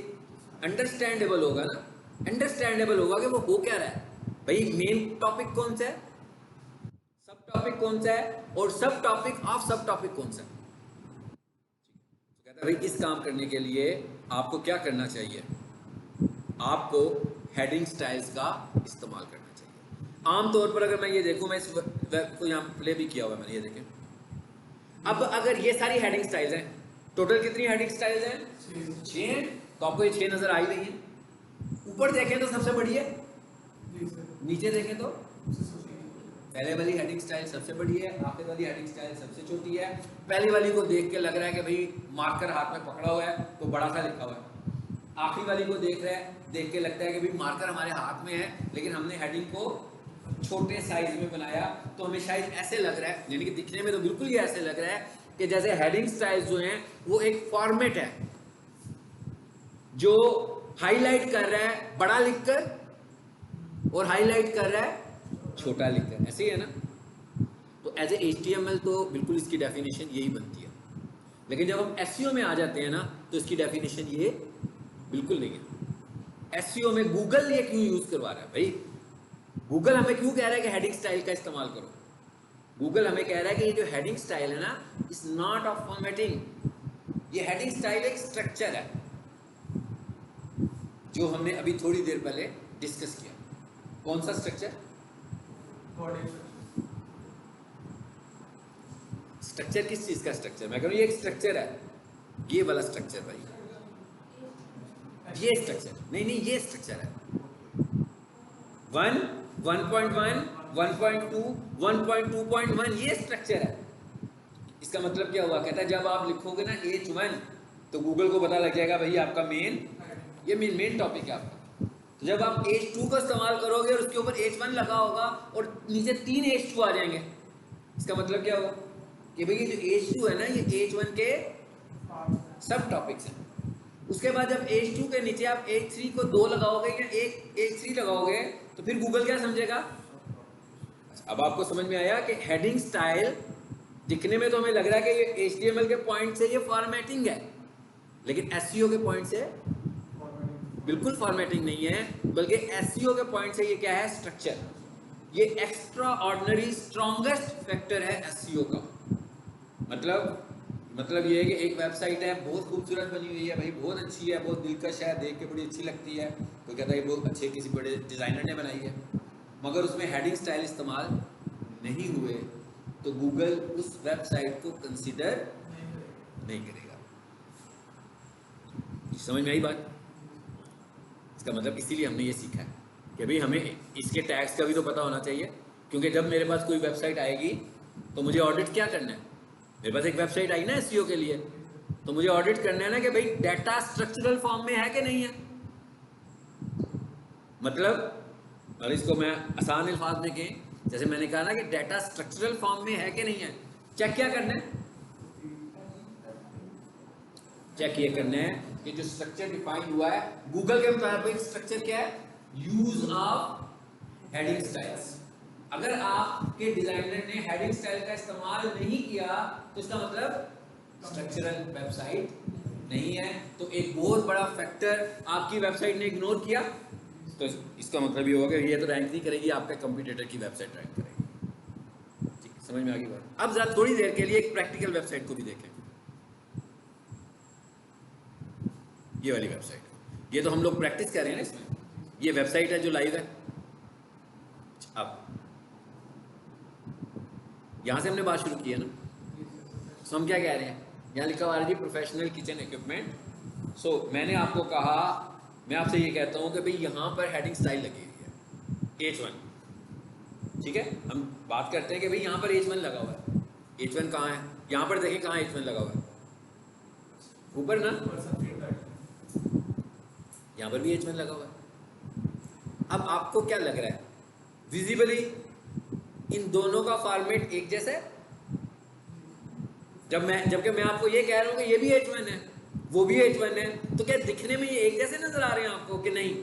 अंडरस्टैंडेबल होगा ना, अंडरस्टैंडेबल होगा कि वो हो क्या रहा है। भाई मेन टॉपिक कौन सा है, सब टॉपिक कौन सा है, और सब टॉपिक ऑफ सब टॉपिक कौन सा है। तो कहता है भाई इस काम करने के लिए आपको क्या करना चाहिए? आपको हेडिंग स्टाइल्स का इस्तेमाल करना चाहिए। आमतौर पर अगर मैं ये देखूं, मैं इस वेब को यहाँ प्ले भी किया हुआ है मैंने, ये देखें। अब अगर ये सारी हेडिंग स्टाइल्स हैं, टोटल कितनी हेडिंग स्टाइल्स हैं? 6 हैं। तो आपको ये 6 नजर आ ही रही है। ऊपर देखें तो सबसे बड़ी है, नीचे देखें तो पहले वाली हेडिंग स्टाइल सबसे बड़ी है, आखिर वाली हेडिंग स्टाइल सबसे छोटी है। पहले वाली को देख के लग रहा है कि भाई मार्कर हाथ में पकड़ा हुआ है तो बड़ा सा लिखा हुआ है। आखिरी वाली को देख के लगता है कि भाई मार्कर हमारे हाथ में है, लेकिन हमने हेडिंग को छोटे साइज में बनाया, तो हमें शायद ऐसे लग रहा है, यानी कि दिखने में तो बिल्कुल ही ऐसे लग रहा है कि जैसे हेडिंग स्टाइल्स जो हैं वो एक फॉर्मेट है जो हाईलाइट कर रहा है बड़ा लिखकर और हाईलाइट कर रहा है छोटा लिखकर, ऐसे ही है ना। तो एज ए HTML तो बिल्कुल इसकी डेफिनेशन यही बनती है, लेकिन जब हम SEO में आ जाते हैं ना तो इसकी डेफिनेशन ये बिल्कुल नहीं है। SEO में गूगल ये क्यों यूज करवा रहा है भाई? गूगल हमें क्यों कह रहा है कि हेडिंग स्टाइल का इस्तेमाल करो? गूगल हमें कह रहा है कि ये जो हेडिंग स्टाइल है ना, इट्स नॉट ऑफ फॉर्मेटिंग। ये हेडिंग स्टाइल एक स्ट्रक्चर है, जो हमने अभी थोड़ी देर पहले डिस्कस किया। कौन सा स्ट्रक्चर? स्ट्रक्चर किस चीज का स्ट्रक्चर? मैं कह रहा हूं ये एक स्ट्रक्चर है, ये वाला स्ट्रक्चर भाई, ये स्ट्रक्चर नहीं, ये स्ट्रक्चर है। 1, 1.1, 1.2, 1.2.1 ये स्ट्रक्चर है। इसका मतलब क्या हुआ? कहता है जब आप लिखोगे ना H1 तो गूगल को पता लग जाएगा भाई आपका ये मेन टॉपिक है आपका। तो जब आप H2 का इस्तेमाल करोगे और उसके ऊपर H1 लगा होगा और नीचे 3 H2 आ जाएंगे, इसका मतलब क्या होगा कि भाई ये जो H2 है ना, ये H1 के सब टॉपिक्स हैं। उसके बाद जब H2 के नीचे आप H3 को 2 लगाओगे या एक H3 लगाओगे तो फिर गूगल क्या समझेगा? अब आपको समझ में आया कि हेडिंग स्टाइल दिखने में तो हमें लग रहा है कि ये HTML के पॉइंट से ये फॉर्मेटिंग है, लेकिन SEO के पॉइंट से बिल्कुल फॉर्मेटिंग नहीं है, बल्कि SEO के पॉइंट से ये क्या है? स्ट्रक्चर। ये एक्स्ट्रा ऑर्डिनरी स्ट्रॉन्गेस्ट फैक्टर है SEO का। मतलब ये है कि एक वेबसाइट है, बहुत खूबसूरत बनी हुई है भाई, बहुत अच्छी है, बहुत दिलकश है, देख के बड़ी अच्छी लगती है, कोई कहता है ये बहुत अच्छे किसी बड़े डिज़ाइनर ने बनाई है, मगर उसमें हेडिंग स्टाइल इस्तेमाल नहीं हुए तो गूगल उस वेबसाइट को कंसीडर नहीं करेगा। समझ में आई बात? इसका मतलब इसीलिए हमने ये सीखा है कि भाई हमें इसके टैग्स का भी तो पता होना चाहिए, क्योंकि जब मेरे पास कोई वेबसाइट आएगी तो मुझे ऑडिट क्या करना है? मेरे पास एक वेबसाइट आई ना SEO के लिए, तो मुझे ऑडिट करना है ना कि भाई डाटा स्ट्रक्चरल फॉर्म में है कि नहीं है। मतलब और इसको मैं आसान अल्फाज में कहें, जैसे मैंने कहा ना कि डाटा स्ट्रक्चरल फॉर्म में है कि नहीं है, चेक क्या करना है? चेक ये करना है कि जो स्ट्रक्चर डिफाइन हुआ है गूगल के मुताबिक, स्ट्रक्चर क्या है? Use of heading styles. अगर आपके डिजाइनर ने हेडिंग स्टाइल का इस्तेमाल नहीं किया तो इसका मतलब स्ट्रक्चरल वेबसाइट नहीं है। तो एक बहुत बड़ा फैक्टर आपकी वेबसाइट ने इग्नोर किया, तो इसका मतलब ये होगा कि ये तो रैंक नहीं करेगी, आपके कंपटीटर की वेबसाइट रैंक करेगी। ठीक, समझ में आ गई बात? अब जरा थोड़ी देर के लिए एक प्रैक्टिकल वेबसाइट को भी देखें। ये वाली वेबसाइट, ये तो हम लोग प्रैक्टिस कर रहे हैं ना इसमें, ये वेबसाइट है जो लाइव है। अब यहां से हमने बात शुरू की है ना, तो हम क्या कह रहे हैं? यहाँ लिखा हुआ है जी प्रोफेशनल किचन इक्विपमेंट। सो मैंने आपको कहा, मैं आपसे ये कहता हूँ कि भाई यहाँ पर हेडिंग स्टाइल लगी हुई है H1, ठीक है। हम बात करते हैं कि भाई यहाँ पर H1 लगा हुआ है। H1 कहाँ है? यहाँ पर देखें कहाँ H1 लगा हुआ है, ऊपर ना, यहाँ पर भी H1 लगा हुआ है। अब आपको क्या लग रहा है? विजिबली इन दोनों का फॉर्मेट एक जैसा है? जबकि मैं आपको ये कह रहा हूँ कि ये भी H1 है, वो भी H1 है, तो क्या दिखने में ये एक जैसे नजर आ रहे हैं आपको कि नहीं?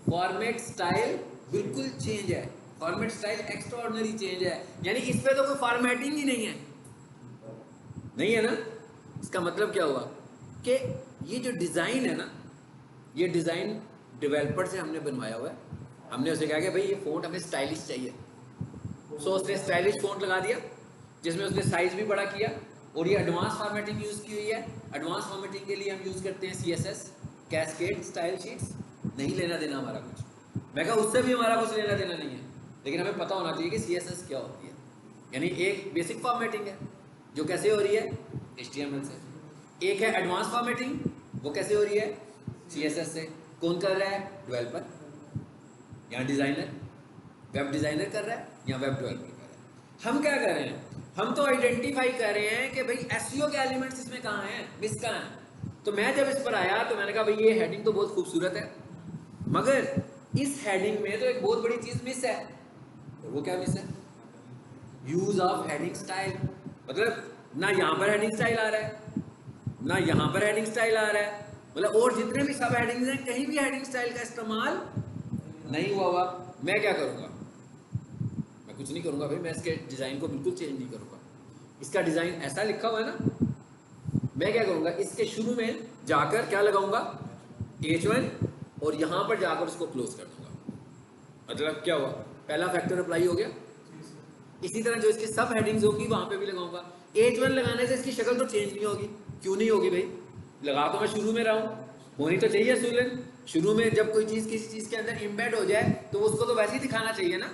फॉर्मेट स्टाइल बिल्कुल चेंज है, format style extra ordinary change है, यानी इस पे तो कोई फॉर्मेटिंग ही नहीं है ना। इसका मतलब क्या हुआ कि ये जो डिजाइन है ना, ये डिजाइन डेवलपर से हमने बनवाया हुआ है। हमने उसे कहा कि भाई ये फ़ॉन्ट हमें स्टाइलिश चाहिए, सो उसने स्टाइलिश फ़ॉन्ट लगा दिया, जिसमें उसने साइज़ भी बड़ा किया, और ये एडवांस फॉर्मेटिंग यूज़ की हुई है। एडवांस फॉर्मेटिंग के लिए हम यूज़ करते हैं CSS, कैस्केड स्टाइल शीट्स। नहीं लेना देना हमारा कुछ, मैं कहा उससे भी हमारा कुछ लेना देना नहीं है, लेकिन हमें पता होना चाहिए कि CSS क्या होती है। यानी एक बेसिक फॉर्मेटिंग है जो कैसे हो रही है HTML से, एक है एडवांस फॉर्मेटिंग, वो कैसे हो रही है CSS से। कौन कर रहा है? डेवलपर, या डिज़ाइनर, वेब डिज़ाइनर कर रहा है या वेब डेवलपर कर रहा है। हम क्या कर रहे हैं? हम तो आइडेंटिफाई कर रहे हैं कि भाई SEO के एलिमेंट्स इसमें कहाँ हैं, मिस कहाँ हैं। तो मैं जब इस पर आया तो मैंने कहा भाई ये हेडिंग तो बहुत खूबसूरत है, मगर इस हेडिंग में तो एक बहुत बड़ी चीज़ मिस है। तो वो क्या मिस है? Use of heading style. मतलब ना यहाँ पर हेडिंग स्टाइल आ रहा है, ना यहाँ पर हेडिंग स्टाइल आ रहा है, मतलब और जितने भी सब हेडिंग्स हैं कहीं भी हेडिंग स्टाइल का इस्तेमाल नहीं हुआ। मैं क्या करूंगा, मैं कुछ नहीं करूंगा भाई, मैं इसके डिजाइन को बिल्कुल चेंज नहीं करूंगा। इसका डिजाइन ऐसा लिखा हुआ है ना, मैं क्या करूंगा, इसके शुरू में जाकर क्या लगाऊंगा, H1, और यहां पर जाकर उसको क्लोज कर दूंगा। मतलब क्या हुआ, पहला फैक्टर अप्लाई हो गया। इसी तरह जो इसकी सब हेडिंग्स होगी वहां पे भी लगाऊंगा। H1 लगाने से इसकी शक्ल तो चेंज नहीं होगी, क्यों नहीं होगी भाई, लगा तो मैं शुरू में रहा हूं, होनी तो चाहिए स्टूडेंट। शुरू में जब कोई चीज किसी चीज के अंदर इम्बेड हो जाए तो उसको तो वैसे ही दिखाना चाहिए ना।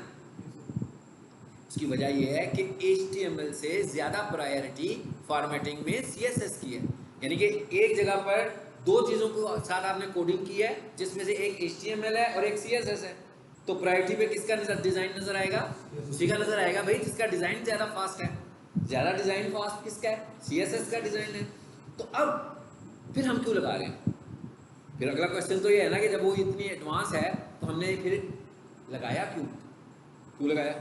उसकी वजह यह है कि HTML से ज्यादा प्रायोरिटी फॉर्मेटिंग में CSS की है। यानी कि एक जगह पर दो चीजों को साथ आपने कोडिंग की है, जिसमें से एक HTML है और एक CSS है। तो प्रायोरिटी पे किसका डिजाइन नजर आएगा, उसी का नजर आएगा भाई जिसका डिजाइन ज्यादा फास्ट है। ज्यादा डिजाइन फास्ट किसका है, CSS का डिजाइन है। तो अब फिर हम क्यों लगा रहे हैं, फिर अगला क्वेश्चन तो ये है ना कि जब वो इतनी एडवांस है तो हमने फिर लगाया क्यों, क्यों लगाया,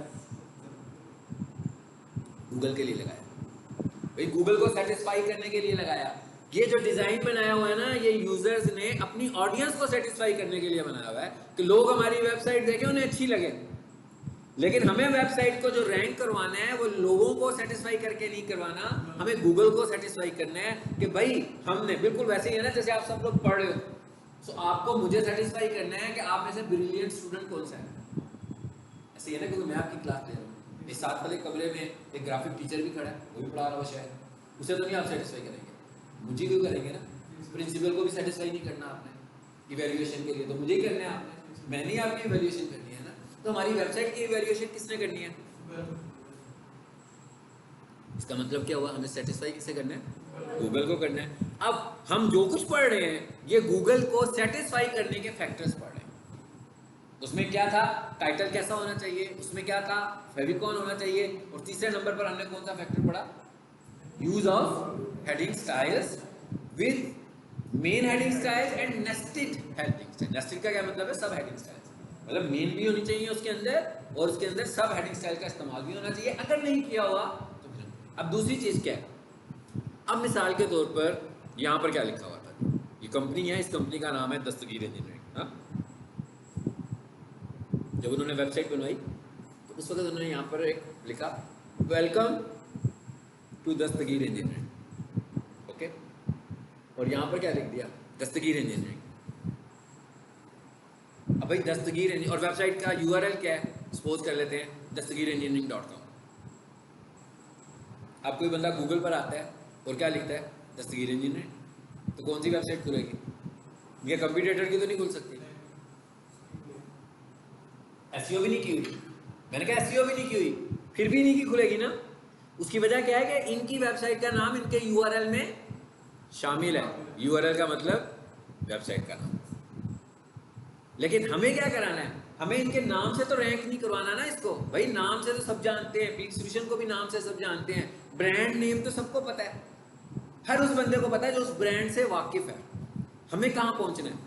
गूगल के लिए लगाया भाई, गूगल को सेटिस्फाई करने के लिए लगाया। ये जो डिजाइन बनाया हुआ है ना, ये यूजर्स ने अपनी ऑडियंस को सेटिस्फाई करने के लिए बनाया हुआ है कि लोग हमारी वेबसाइट देखें उन्हें अच्छी लगे। लेकिन हमें वेबसाइट को जो रैंक करवाना है वो लोगों को सेटिस्फाई करके नहीं करवाना, हमें गूगल को सेटिस्फाई करना है कि भाई हमने बिल्कुल वैसे ही है ना जैसे आप सब लोग पढ़ रहे हो, तो आपको मुझे सेटिस्फाई करना है कि आप में से ब्रिलियंट स्टूडेंट कौन सा है। ऐसे ही है ना, क्योंकि मैं आपकी क्लास ले रहा हूँ, इस साथ वाले कमरे में एक ग्राफिक टीचर भी खड़ा है, वो भी पढ़ा रहा हो शायद, उसे तो नहीं आप सेटिस्फाई करेंगे, मुझे क्यों करेंगे ना। प्रिंसिपल को भी सेटिस्फाई नहीं करना आपने इवैल्यूएशन के लिए, तो मुझे ही करना है आपने, मैंने ही आपकी इवैल्यूएशन करनी है ना। तो हमारी वेबसाइट की इवैल्यूएशन किसने करनी है, इसका मतलब क्या हुआ, हमें सेटिस्फाई किससे करना है, गूगल को करना है। अब हम जो कुछ पढ़ रहे हैं ये गूगल को सेटिस्फाई करने के फैक्टर्स पढ़ रहे हैं। उसमें क्या था, टाइटल कैसा होना चाहिए, उसमें क्या था, फेविकॉन होना चाहिए, और तीसरे नंबर पर हमने कौन सा फैक्टर पढ़ा, use of heading styles with main heading styles and nested heading style. Nested का क्या मतलब है, सब हेडिंग स्टाइल्स, मतलब मेन भी होनी चाहिए उसके अंदर और उसके अंदर सब हेडिंग स्टाइल का इस्तेमाल भी होना चाहिए। अगर नहीं किया हुआ तो फिर अब दूसरी चीज क्या है, अब मिसाल के तौर पर यहां पर क्या लिखा हुआ था, ये कंपनी है, इस कंपनी का नाम है दस्तगीर इंजीनियरिंग। हाँ, जब उन्होंने वेबसाइट बनवाई तो उस वक्त उन्होंने यहाँ पर एक लिखा welcome to Dastagir engineering, okay, और यहाँ पर क्या लिख दिया, दस्तगीर इंजीनियरिंग। अब भाई दस्तगीर इंजीनियरिंग, और वेबसाइट का URL क्या है, सपोज कर लेते हैं dastagirengineering.com। अब कोई बंदा गूगल पर आता है और क्या लिखता है, दस्तगीर इंजीनियरिंग, तो कौन सी वेबसाइट खुलेगी, ये कंप्यूटर की तो नहीं खुल सकती, SEO भी नहीं की हुई, मैंने कहा SEO भी नहीं की हुई, फिर भी नहीं की खुलेगी ना। उसकी वजह क्या है कि इनकी वेबसाइट का नाम इनके URL में शामिल है, URL का मतलब वेबसाइट का नाम। लेकिन हमें क्या कराना है, हमें इनके नाम से तो रैंक नहीं करवाना ना इसको, भाई नाम से तो सब जानते हैं, पीक सॉल्यूशन को भी नाम से सब जानते हैं, ब्रांड नेम तो सबको पता है, हर उस बंदे को पता है जो उस ब्रांड से वाकिफ है। हमें कहाँ पहुंचना है,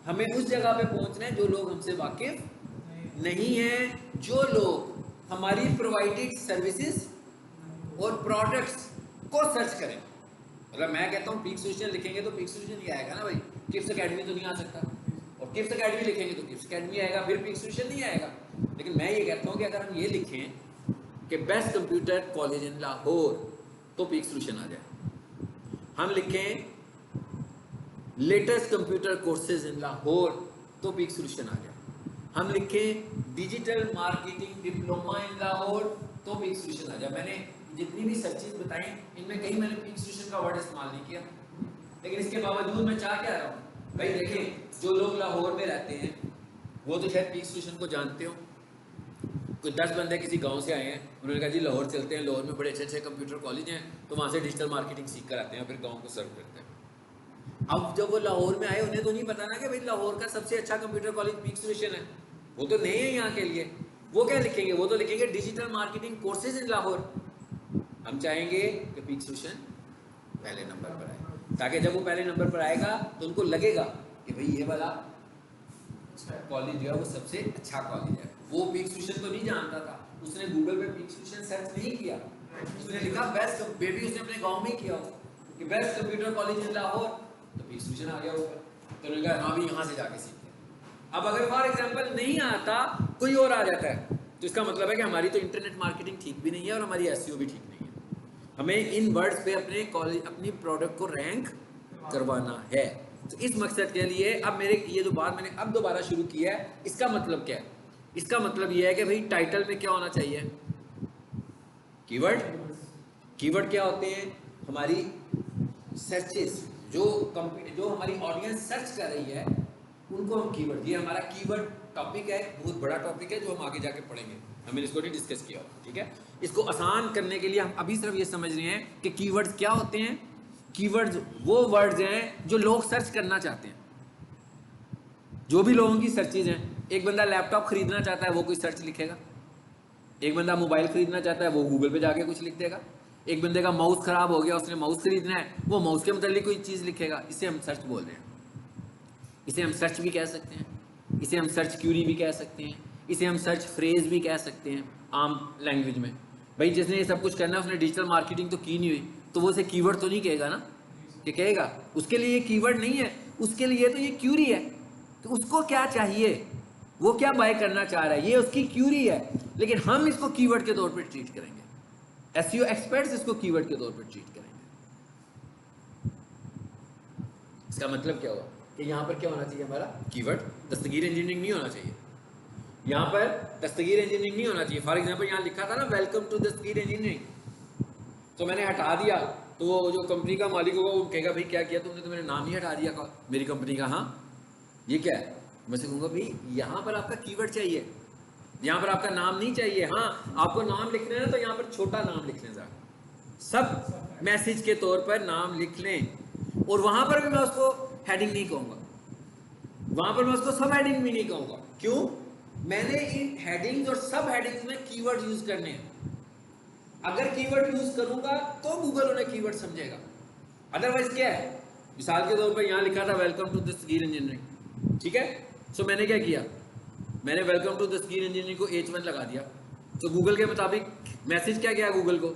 हमें उस जगह पे पहुंचना है जो लोग हमसे वाकिफ नहीं है, जो लोग हमारी प्रोवाइडेड सर्विसेज और प्रोडक्ट्स को सर्च करें। मतलब मैं कहता हूँ पीक सॉल्यूशन लिखेंगे तो पीक सॉल्यूशन ही आएगा ना भाई, किप्स एकेडमी तो नहीं आ सकता, और किप्स एकेडमी लिखेंगे तो किप्स एकेडमी आएगा, फिर पीक सॉल्यूशन नहीं आएगा। लेकिन मैं ये कहता हूँ कि अगर हम ये लिखें कि best computer college in Lahore तो पीक सॉल्यूशन आ जाए, हम लिखें latest computer courses in Lahore तो पीक सॉल्यूशन आ जाए, हम लिखें digital marketing diploma in Lahore तो पीक सॉल्यूशन आ जाए। मैंने जितनी भी सर्चेज बताई इनमें कहीं मैंने पीक सॉल्यूशन का वर्ड इस्तेमाल नहीं किया, लेकिन इसके बावजूद मैं चाह क्या रहा हूँ भाई, देखें जो लोग लाहौर में रहते हैं वो तो शायद पीक सॉल्यूशन को जानते हो। कोई 10 बंदे किसी गांव से आए हैं, उन्होंने कहा जी लाहौर चलते हैं, लाहौर में बड़े अच्छे अच्छे कंप्यूटर कॉलेज हैं, तो वहाँ से डिजिटल मार्केटिंग सीख कर आते हैं, फिर गाँव को सर्व करते हैं। अब जब वो लाहौर में आए उन्हें तो नहीं पता ना कि भाई लाहौर का सबसे अच्छा कंप्यूटर कॉलेज पीक सॉल्यूशन है, वो तो नए हैं यहाँ के लिए, वो क्या लिखेंगे, वो तो लिखेंगे digital marketing courses in Lahore. हम चाहेंगे कि पीक सॉल्यूशन पहले नंबर पर आए, ताकि जब वो पहले नंबर पर आएगा तो उनको लगेगा कि भाई ये वाला कॉलेज जो है वो सबसे अच्छा कॉलेज है। वो पीक सॉल्यूशन तो नहीं जानता था, उसने गूगल पे पीक सॉल्यूशन सर्च नहीं किया, उसने लिखा बेस्ट, बेबी उसने अपने गाँव में ही किया कि best computer college in Lahore, तो फिर सूचना आ गया ऊपर, तो उन्होंने कहा हाँ भी यहाँ से जाके सीखते हैं। अब अगर फॉर एग्जाम्पल नहीं आता, कोई और आ जाता है, तो इसका मतलब है कि हमारी तो इंटरनेट मार्केटिंग ठीक भी नहीं है और हमारी एसईओ भी ठीक नहीं है। हमें इन वर्ड्स पे अपने कॉलेज अपनी प्रोडक्ट को रैंक करवाना है। तो इस मकसद के लिए अब मेरे ये जो बात मैंने अब दोबारा शुरू किया है, इसका मतलब क्या है? इसका मतलब ये है कि भाई टाइटल में क्या होना चाहिए? कीवर्ड। कीवर्ड क्या होते हैं? हमारी सर्चेस, जो हमारी ऑडियंस सर्च कर रही है उनको हम कीवर्ड, ये हमारा कीवर्ड टॉपिक है, बहुत बड़ा टॉपिक है जो हम आगे जाके पढ़ेंगे, हमने इसको नहीं डिस्कस किया, ठीक है। इसको आसान करने के लिए हम अभी सिर्फ ये समझ रहे हैं कि कीवर्ड्स क्या होते हैं। कीवर्ड्स वो वर्ड्स हैं जो लोग सर्च करना चाहते हैं, जो भी लोगों की सर्चेज हैं। एक बंदा लैपटॉप खरीदना चाहता है, वो कोई सर्च लिखेगा। एक बंदा मोबाइल खरीदना चाहता है, वो गूगल पे जाके कुछ लिख देगा। एक बंदे का माउस खराब हो गया, उसने माउस खरीदना है, वो माउस के मतलब कोई चीज़ लिखेगा। इसे हम सर्च बोल रहे हैं। इसे हम सर्च भी कह सकते हैं, इसे हम सर्च क्यूरी भी कह सकते हैं, इसे हम सर्च फ्रेज भी कह सकते हैं आम लैंग्वेज में। भाई जिसने ये सब कुछ करना है उसने डिजिटल मार्केटिंग तो की नहीं हुई, तो वो उसे कीवर्ड तो नहीं कहेगा ना, कि कहेगा? उसके लिए ये कीवर्ड नहीं है, उसके लिए तो ये क्यूरी है। तो उसको क्या चाहिए, वो क्या बाय करना चाह रहा है, ये उसकी क्यूरी है। लेकिन हम इसको कीवर्ड के तौर पर ट्रीट करेंगे, एसईओ एक्सपर्ट्स इसको कीवर्ड के तौर पर ट्रीट करेंगे। इसका मतलब क्या हुआ कि यहाँ पर क्या होना चाहिए हमारा? कीवर्ड। दस्तगीर इंजीनियरिंग नहीं होना चाहिए, यहाँ पर दस्तगीर इंजीनियरिंग नहीं होना चाहिए। फॉर एग्जाम्पल यहाँ लिखा था ना वेलकम टू दस्तगीर इंजीनियरिंग, तो मैंने हटा दिया, तो वो जो कंपनी का मालिक होगा वो कहेगा भाई क्या किया तुमने, तो मेरा नाम ही हटा दिया मेरी कंपनी का। हाँ ये क्या है? मैं से कहूँगा भाई यहाँ पर आपका कीवर्ड चाहिए, यहाँ पर आपका नाम नहीं चाहिए। हाँ आपको नाम लिखना है ना, तो यहाँ पर छोटा नाम लिख लें, जरा सब मैसेज के तौर पर नाम लिख लें। और वहां पर भी मैं उसको हेडिंग नहीं कहूँगा, वहां पर मैं उसको सब हेडिंग भी नहीं कहूँगा। क्यों? मैंने इन हेडिंग्स और सब हेडिंग्स में कीवर्ड यूज करने हैं। अगर कीवर्ड यूज करूंगा तो गूगल उन्हें कीवर्ड समझेगा, अदरवाइज क्या है? मिसाल के तौर पर यहाँ लिखा था वेलकम टू दस्तगीर इंजीनियरिंग, ठीक है। सो मैंने क्या किया, मैंने वेलकम टू दस्तगीर इंजीनियरिंग को H1 लगा दिया। तो गूगल के मुताबिक मैसेज क्या गया गूगल को?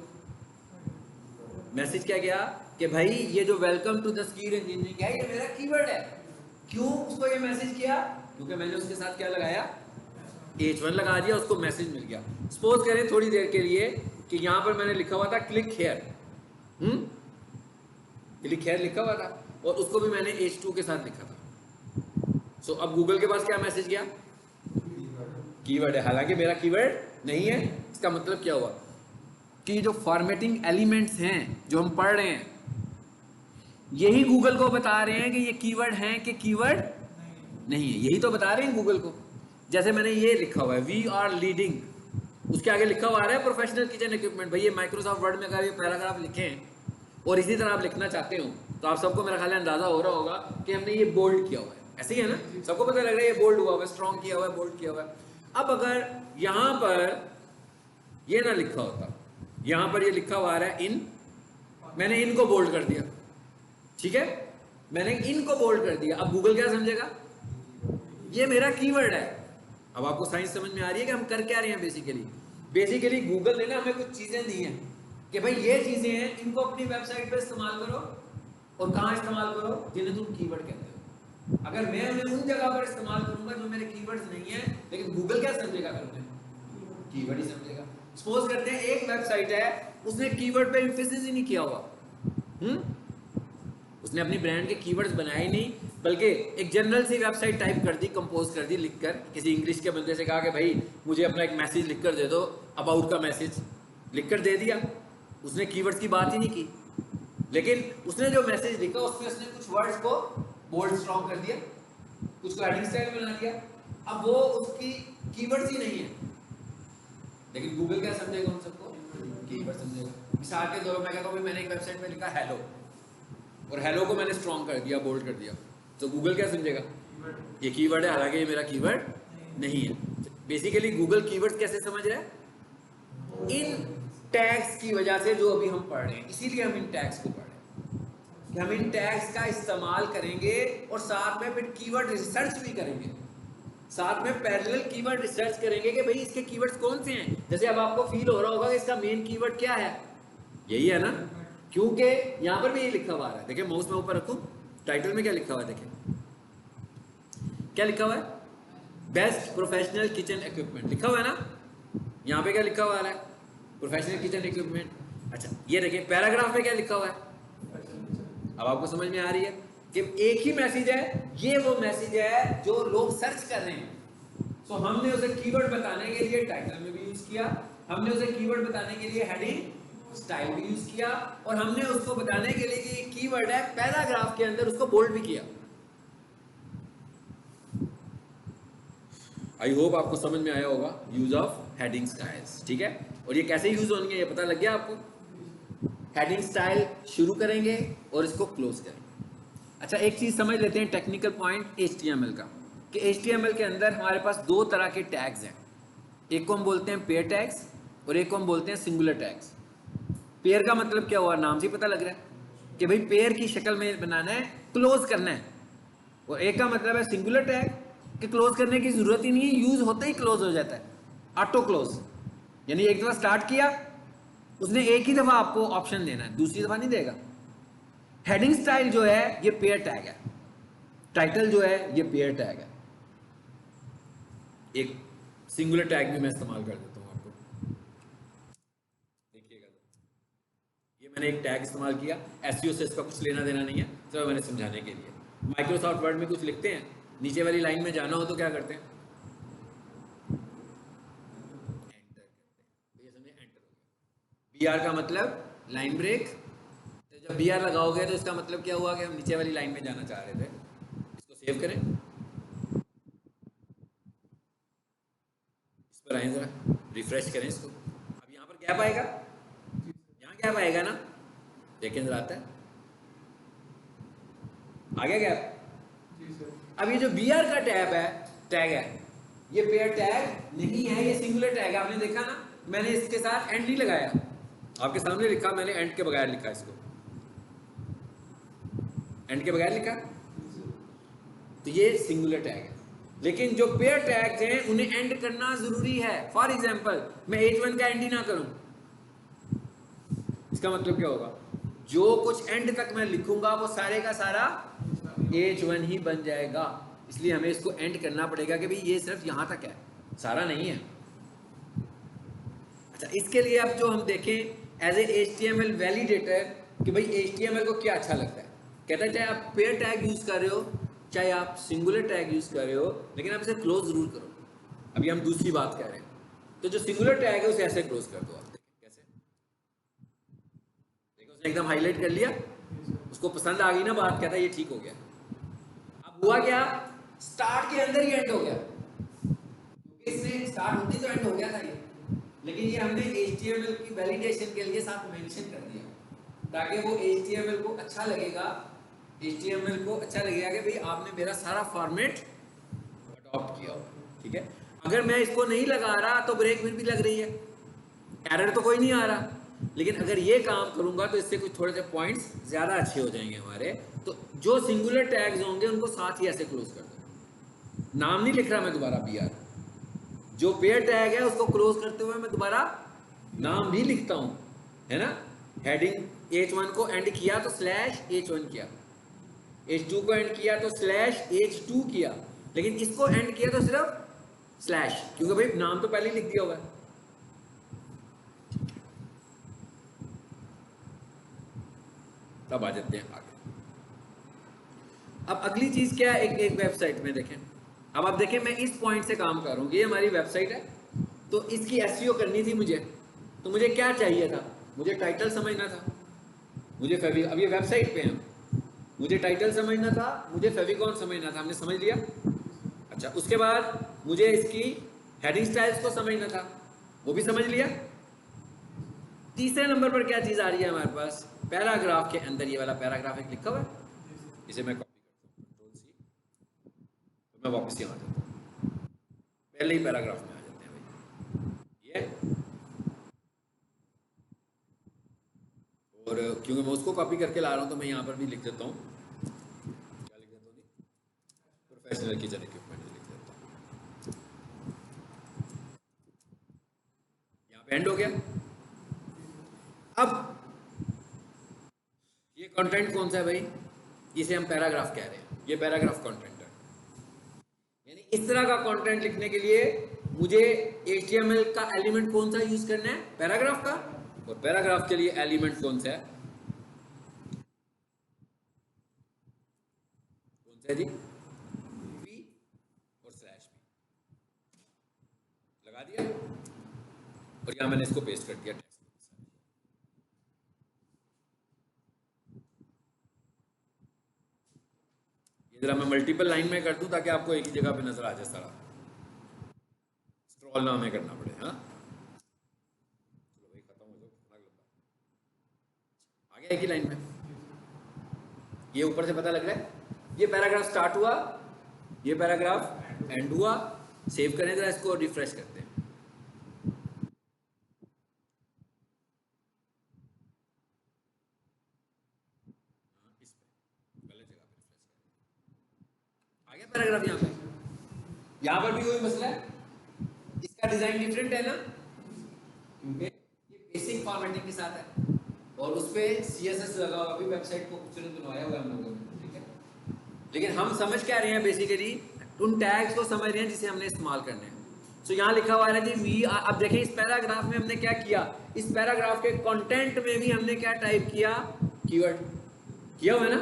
मैसेज क्या गया कि भाई ये जो वेलकम टू दस्तगीर इंजीनियरिंग है ये मेरा कीवर्ड है। क्यों उसको ये मैसेज किया? क्योंकि मैंने उसके साथ क्या लगाया? H1 लगा दिया, उसको मैसेज मिल गया। सपोज करें थोड़ी देर के लिए कि यहाँ पर मैंने लिखा हुआ था क्लिक हेयर, क्लिक हेयर लिखा हुआ था, और उसको भी मैंने H2 के साथ लिखा था। सो अब गूगल के पास क्या मैसेज गया? कीवर्ड है, हालांकि मेरा कीवर्ड नहीं है। इसका मतलब क्या हुआ कि जो फॉर्मेटिंग एलिमेंट्स हैं जो हम पढ़ रहे हैं, यही गूगल को बता रहे हैं कि ये कीवर्ड हैं कि कीवर्ड नहीं है। यही तो बता रहे हैं गूगल को। जैसे मैंने ये लिखा हुआ है वी आर लीडिंग, उसके आगे लिखा हुआ आ रहा है प्रोफेशनल किचन इक्विपमेंट। भाई ये माइक्रोसॉफ्ट वर्ड में अगर ये पैराग्राफ लिखें और इसी तरह आप लिखना चाहते हो, तो आप सबको मेरा ख्याल अंदाजा हो रहा होगा कि हमने ये बोल्ड किया हुआ है। ऐसे ही है ना, सबको पता लग रहा है ये बोल्ड हुआ हुआ है, स्ट्रॉन्ग किया हुआ है, बोल्ड किया हुआ है। अब अगर यहाँ पर ये ना लिखा होता, यहाँ पर ये लिखा हुआ आ रहा है इन, मैंने इनको बोल्ड कर दिया, ठीक है, मैंने इनको बोल्ड कर दिया। अब गूगल क्या समझेगा? ये मेरा कीवर्ड है। अब आपको साइंस समझ में आ रही है कि हम कर क्या रहे हैं? बेसिकली गूगल ने ना हमें कुछ चीजें दी हैं कि भाई ये चीजें हैं, इनको अपनी वेबसाइट पे इस्तेमाल करो। और कहाँ इस्तेमाल करो? जिन्हें तुम कीवर्ड कहते हो। अगर मैं उन्हें उन जगह पर इस्तेमाल करूंगा जो मेरे कीवर्ड्स नहीं है, लेकिन गूगल क्या समझेगा? कीवर्ड ही समझेगा। सपोज करते हैं एक वेबसाइट है, उसने कीवर्ड पे एम्फेसिस ही नहीं किया हुआ, उसने अपनी ब्रांड के कीवर्ड्स बनाए ही नहीं, बल्कि एक जनरल सी वेबसाइट टाइप कर दी, कंपोज कर दी, लिखकर किसी इंग्लिश के बंदे से कहा कि भाई मुझे अपना एक मैसेज लिखकर दे दो, अबाउट का मैसेज लिखकर दे दिया। उसने कीवर्ड्स की बात ही नहीं की, लेकिन उसने जो मैसेज लिखा उसमें उसने कुछ वर्ड्स को बोल्ड स्ट्रॉन्ग कर दिया, कुछ को हेडिंग स्टाइल बना दिया। अब वो उसकी कीवर्ड्स ही नहीं है, लेकिन गूगल क्या समझेगा? उन सबको कीवर्ड समझेगा। मिसाल के तौर पर मैं कहता हूँ मैंने एक वेबसाइट में लिखा हेलो, और हेलो को मैंने स्ट्रॉन्ग कर दिया, बोल्ड कर दिया, तो गूगल क्या समझेगा? ये कीवर्ड है, हालांकि ये मेरा कीवर्ड नहीं है। बेसिकली गूगल कीवर्ड कैसे समझ रहा है? इन टैग्स की वजह से जो अभी हम पढ़ रहे हैं, इसीलिए हम इन टैग्स को पढ़ रहे हैं कि हम इन टैग्स का इस्तेमाल करेंगे और साथ में फिर कीवर्ड रिसर्च भी करेंगे, साथ में पैरेलल कीवर्ड रिसर्च करेंगे कि भाई इसके कीवर्ड्स कौन से हैं। जैसे अब आपको फील हो रहा होगा कि इसका मेन कीवर्ड क्या है, यही है ना, क्योंकि यहाँ पर भी ये लिखा हुआ है। देखिए माउस में ऊपर रखूं, टाइटल में क्या लिखा हुआ है देखें, क्या लिखा हुआ है, बेस्ट प्रोफेशनल किचन इक्विपमेंट लिखा हुआ है ना, यहाँ पे क्या लिखा हुआ है, प्रोफेशनल किचन इक्विपमेंट। अच्छा ये देखिए पैराग्राफ में क्या लिखा हुआ है, अब आपको समझ में आ रही है कि एक ही मैसेज है, ये वो मैसेज है जो लोग सर्च कर रहे हैं। सो हमने उसे कीवर्ड बताने के लिए टाइटल में भी यूज किया, हमने उसे कीवर्ड बताने के लिए हेडिंग स्टाइल भी यूज किया, और हमने उसको बताने के लिए कि ये कीवर्ड है पैराग्राफ के अंदर उसको बोल्ड भी किया। आई होप आपको समझ में आया होगा यूज ऑफ हेडिंग स्टाइल्स, ठीक है। और ये कैसे यूज होंगे ये पता लग गया आपको। हेडिंग स्टाइल शुरू करेंगे और इसको क्लोज करेंगे। अच्छा एक चीज समझ लेते हैं टेक्निकल पॉइंट HTML का, कि HTML के अंदर हमारे पास दो तरह के टैग्स हैं, एक को हम बोलते हैं पेयर टैग्स और एक को हम बोलते हैं सिंगुलर टैग्स। पेयर का मतलब क्या हुआ, नाम से पता लग रहा है कि भाई पेयर की शक्ल में बनाना है, क्लोज करना है। और एक का मतलब है सिंगुलर टैग कि क्लोज करने की जरूरत ही नहीं है, यूज होते ही क्लोज हो जाता है, ऑटो क्लोज। यानी एक दफा स्टार्ट किया उसने एक ही दफा आपको ऑप्शन देना है, दूसरी दफा नहीं देगा। हेडिंग स्टाइल जो है ये पेयर टैग है, टाइटल जो है ये पेयर टैग है। एक सिंगुलर टैग भी मैं इस्तेमाल कर देता हूं आपको, देखिएगा। ये मैंने एक टैग इस्तेमाल किया, एसईओ से इसका कुछ लेना देना नहीं है, सिर्फ मैंने समझाने के लिए। माइक्रोसॉफ्ट वर्ड में कुछ लिखते हैं, नीचे वाली लाइन में जाना हो तो क्या करते हैं, एंटर करते हैं। ये समझे एंटर हो गया। BR का मतलब लाइन ब्रेक, तो जब BR लगाओगे तो इसका मतलब क्या हुआ कि हम नीचे वाली लाइन में जाना चाह रहे थे। इसको सेव करें, इस पर आए जरा, रिफ्रेश करें इसको। अब यहाँ पर गैप आएगा, यहाँ गैप आएगा ना, देखें जरा आता है, आ गया गैप। अब ये जो BR का टैग है ये पेयर टैग नहीं है, ये सिंगुलर टैग है। आपने देखा ना मैंने इसके साथ एंड नहीं लगाया, आपके सामने लिखा, मैंने एंड के बगैर लिखा, इसको एंड के बगैर लिखा, तो ये सिंगुलर टैग है। लेकिन जो पेयर टैग्स हैं उन्हें एंड करना जरूरी है। फॉर एग्जांपल मैं H1 का एंड ही ना करूं, इसका मतलब क्या होगा, जो कुछ एंड तक मैं लिखूंगा वो सारे का सारा H1 ही बन जाएगा। इसलिए हमें इसको एंड करना पड़ेगा कि भाई ये सिर्फ यहां तक है, सारा नहीं है। अच्छा इसके लिए अब जो हम देखें एज ए HTML वैलिडेटर कि भाई HTML को क्या अच्छा लगता है, कहता है चाहे आप पेयर टैग यूज कर रहे हो चाहे आप सिंगुलर टैग यूज कर रहे हो, लेकिन आप इसे क्लोज जरूर करो। अभी हम दूसरी बात कह रहे हैं, तो जो सिंगुलर टैग है उसे ऐसे क्लोज कर दो। आप कैसे, देखो उसने एकदम हाईलाइट कर लिया, उसको पसंद आ गई ना बात, कहता है ये ठीक हो गया। अब हुआ क्या, स्टार्ट के अंदर ही एंड हो गया, क्योंकि इसने स्टार्ट होती तो एंड हो गया था ये, लेकिन ये हमने HTML की वैलिडेशन के लिए साथ मेंशन कर दिया ताकि वो HTML को अच्छा लगेगा, HTML को अच्छा लगेगा कि भाई आपने मेरा सारा फॉर्मेट अडॉप्ट किया हो, ठीक है। अगर मैं इसको नहीं लगा रहा तो ब्रेक फिर भी लग रही है, एरर तो कोई नहीं आ रहा, लेकिन अगर ये काम करूंगा तो इससे कुछ थोड़े से पॉइंट्स ज्यादा अच्छे हो जाएंगे हमारे। तो जो सिंगुलर टैग्स होंगे उनको साथ ही ऐसे क्लोज कर दो, नाम नहीं लिख रहा मैं दोबारा BR, जो पेयर टैग है उसको क्लोज करते हुए मैं दोबारा नाम भी लिखता हूं, है ना। हेडिंग H1 को एंड किया तो /H1 किया, H2 को एंड किया तो /H2 किया, लेकिन इसको एंड किया तो सिर्फ स्लैश, क्योंकि भाई नाम तो पहले ही लिख दिया होगा। तब आ जाते हैं आगे। अब अगली चीज क्या है, एक वेबसाइट में देखें, अब आप देखें मैं इस पॉइंट से काम कर रहा हूँ, ये हमारी वेबसाइट है, तो इसकी SEO करनी थी मुझे, तो मुझे क्या चाहिए था, मुझे टाइटल समझना था, मुझे अब ये वेबसाइट पे है, मुझे टाइटल समझना था, मुझे फेविकॉन समझना था, हमने समझ लिया। अच्छा उसके बाद मुझे इसकी हेडिंग स्टाइल्स को समझना था, वो भी समझ लिया। तीसरे नंबर पर क्या चीज आ रही है हमारे पास, पैराग्राफ के अंदर ये वाला पैराग्राफ एक लिखा हुआ है, इसे मैं कॉपी करता हूँ Ctrl+C, तो मैं वापस यहाँ आ जाता हूँ, पहले ही पैराग्राफ में आ जाते हैं भाई ये, और क्योंकि मैं उसको कॉपी करके ला रहा हूँ तो मैं यहाँ पर भी लिख देता हूँ, क्या लिख देता हूँ, प्रोफेशनल किचन इक्विपमेंट लिख देता हूँ, यहाँ पे एंड हो गया। अब ये कंटेंट कौन सा है भाई, इसे हम पैराग्राफ कह रहे हैं, ये पैराग्राफ कंटेंट है। यानी इस तरह का कंटेंट लिखने के लिए मुझे HTML का एलिमेंट कौन सा यूज करना है, पैराग्राफ का, और पैराग्राफ के लिए एलिमेंट कौन सा है, जी, p और /p लगा दिया, और यहां मैंने इसको पेस्ट कर दिया टेक्स्ट। जरा मैं मल्टीपल लाइन में कर दूं ताकि आपको एक ही जगह पे नजर आ जाए, सारा स्क्रॉल ना हमें करना पड़े। हाँ, चलो भाई खत्म हो जाओ, आ गया एक ही लाइन में। ये ऊपर से पता लग रहा है, ये पैराग्राफ स्टार्ट हुआ, ये पैराग्राफ एंड हुआ। सेव करें जरा इसको, रिफ्रेश करते हैं। पैराग्राफ यहाँ पर भी वही मसला है, इसका डिजाइन डिफरेंट है ना, क्योंकि ये बेसिक फॉर्मेटिंग के साथ है और उस पे CSS लगा हुआ, अभी वेबसाइट को खूबसूरत बनवाया हुआ है हम लोगों ने, ठीक है। लेकिन हम समझ क्या रहे हैं, बेसिकली उन टैग्स को समझ रहे हैं जिसे हमने इस्तेमाल करने हैं। तो यहाँ लिखा हुआ है ना जी अब देखें इस पैराग्राफ में हमने क्या किया, इस पैराग्राफ के कंटेंट में भी हमने क्या टाइप किया, कीवर्ड किया हुआ है ना।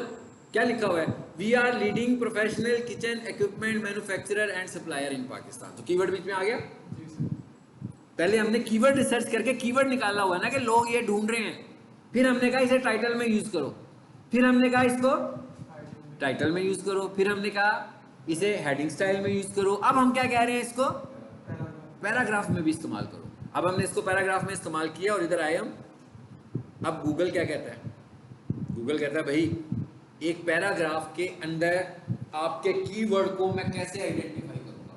क्या लिखा हुआ है, we are leading professional kitchen equipment manufacturer and supplier in Pakistan. तो कीवर्ड बीच में आ गया। पहले हमने कीवर्ड रिसर्च करके कीवर्ड निकाला हुआ है ना कि लोग ये ढूंढ रहे हैं, फिर हमने कहा इसे टाइटल में यूज करो, फिर हमने कहा इसको टाइटल में यूज करो, फिर हमने कहा इसे हेडिंग स्टाइल में यूज करो। अब हम क्या कह रहे हैं, इसको पैराग्राफ में भी इस्तेमाल करो। अब हमने इसको पैराग्राफ में इस्तेमाल किया और इधर आए हम। अब गूगल क्या कहता है, गूगल कहता है भाई एक पैराग्राफ के अंदर आपके कीवर्ड को मैं कैसे आइडेंटिफाई करूंगा,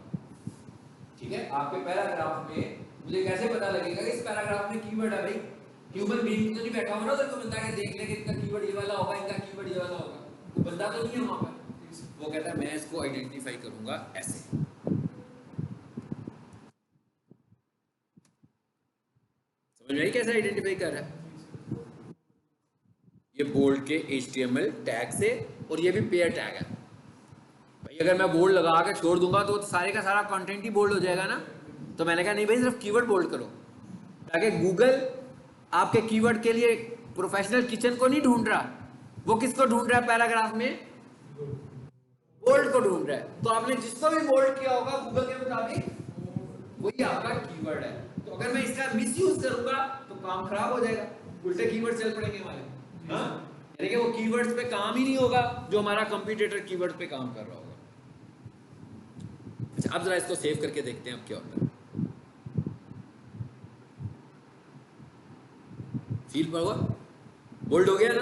ठीक है। आपके पैराग्राफ में मुझे कैसे पता लगेगा कि इस पैराग्राफ में कीवर्ड है। भाई ह्यूमन बीइंग तो नहीं बैठा हुआ ना उधर, तो बंदा के देख ले कि इनका कीवर्ड ये वाला होगा, इनका कीवर्ड ये वाला होगा, तो बंदा तो नहीं है वहां पर। वो कहता है मैं इसको आइडेंटिफाई करूंगा ऐसे। समझ में आई कैसे आइडेंटिफाई कर रहा है, ये बोल्ड के HTML टैग से, और ये भी पेयर टैग है। भाई अगर मैं बोल्ड लगा के छोड़ दूंगा तो सारे का सारा कंटेंट ही बोल्ड हो जाएगा ना। तो मैंने कहा नहीं भाई सिर्फ कीवर्ड बोल्ड करो, ताकि गूगल आपके कीवर्ड के लिए प्रोफेशनल किचन को नहीं ढूंढ रहा, वो किसको ढूंढ रहा है, पैराग्राफ में बोल्ड को ढूंढ रहा है। तो आपने जिसको भी बोल्ड किया होगा गूगल के मुताबिक वही आपका कीवर्ड है। तो अगर मैं इसका मिसयूज करूंगा तो काम खराब हो जाएगा, उल्टे कीवर्ड चल पड़ेंगे हमारे। हाँ, यानी कि वो कीवर्ड्स पे काम ही नहीं होगा जो हमारा कंप्यूटर कीवर्ड्स पे काम कर रहा होगा। अच्छा, अब जरा इसको सेव करके देखते हैं अब क्या होता है। फील पर हुआ, बोल्ड हो गया ना।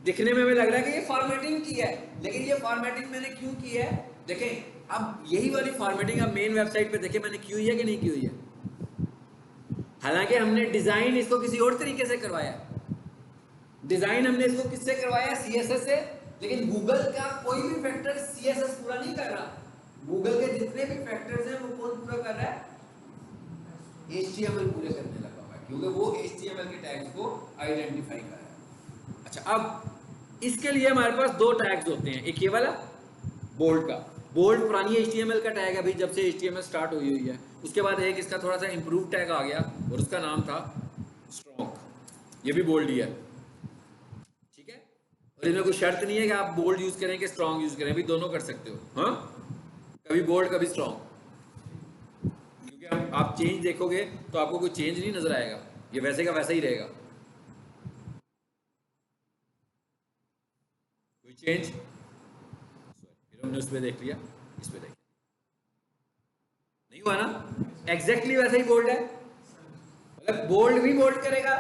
दिखने में हमें लग रहा है कि ये फॉर्मेटिंग की है, लेकिन ये फॉर्मेटिंग मैंने क्यों की है, देखें अब यही वाली फॉर्मेटिंग अब मेन वेबसाइट पे देखें मैंने की हुई है कि नहीं की हुई है। हालांकि हमने डिजाइन इसको किसी और तरीके से करवाया, डिजाइन हमने इसको किससे करवाया, CSS से। लेकिन गूगल का कोई भी फैक्टर CSS पूरा नहीं कर रहा। गूगल के जितने भी फैक्टर्स हैं वो कौन पूरा कर रहा है, HTML पूरे करने लगा हुआ है, क्योंकि वो HTML के टैग्स को आइडेंटिफाई कर रहा है। अच्छा, अब इसके लिए हमारे पास दो टैग्स होते हैं, एक ये वाला बोल्ड का, बोल्ड पुरानी HTML का टैग है भाई, जब से HTML स्टार्ट हुई है। उसके बाद एक इसका थोड़ा सा इंप्रूव टैग आ गया और उसका नाम था स्ट्रॉन्ग, ये भी बोल्ड ही है, ठीक है। और इसमें कोई शर्त नहीं है कि आप बोल्ड यूज करें कि स्ट्रॉन्ग यूज करें, भी दोनों कर सकते हो। हाँ, कभी बोल्ड कभी स्ट्रॉन्ग, क्योंकि आप चेंज देखोगे तो आपको कोई चेंज नहीं नजर आएगा, ये वैसे का वैसा ही रहेगा, कोई चेंज। फिर हमने उस पर देख लिया, इस पे देख नहीं हुआ ना, एग्जैक्टली वैसा ही बोल्ड है, मतलब बोल्ड भी बोल्ड करेगा,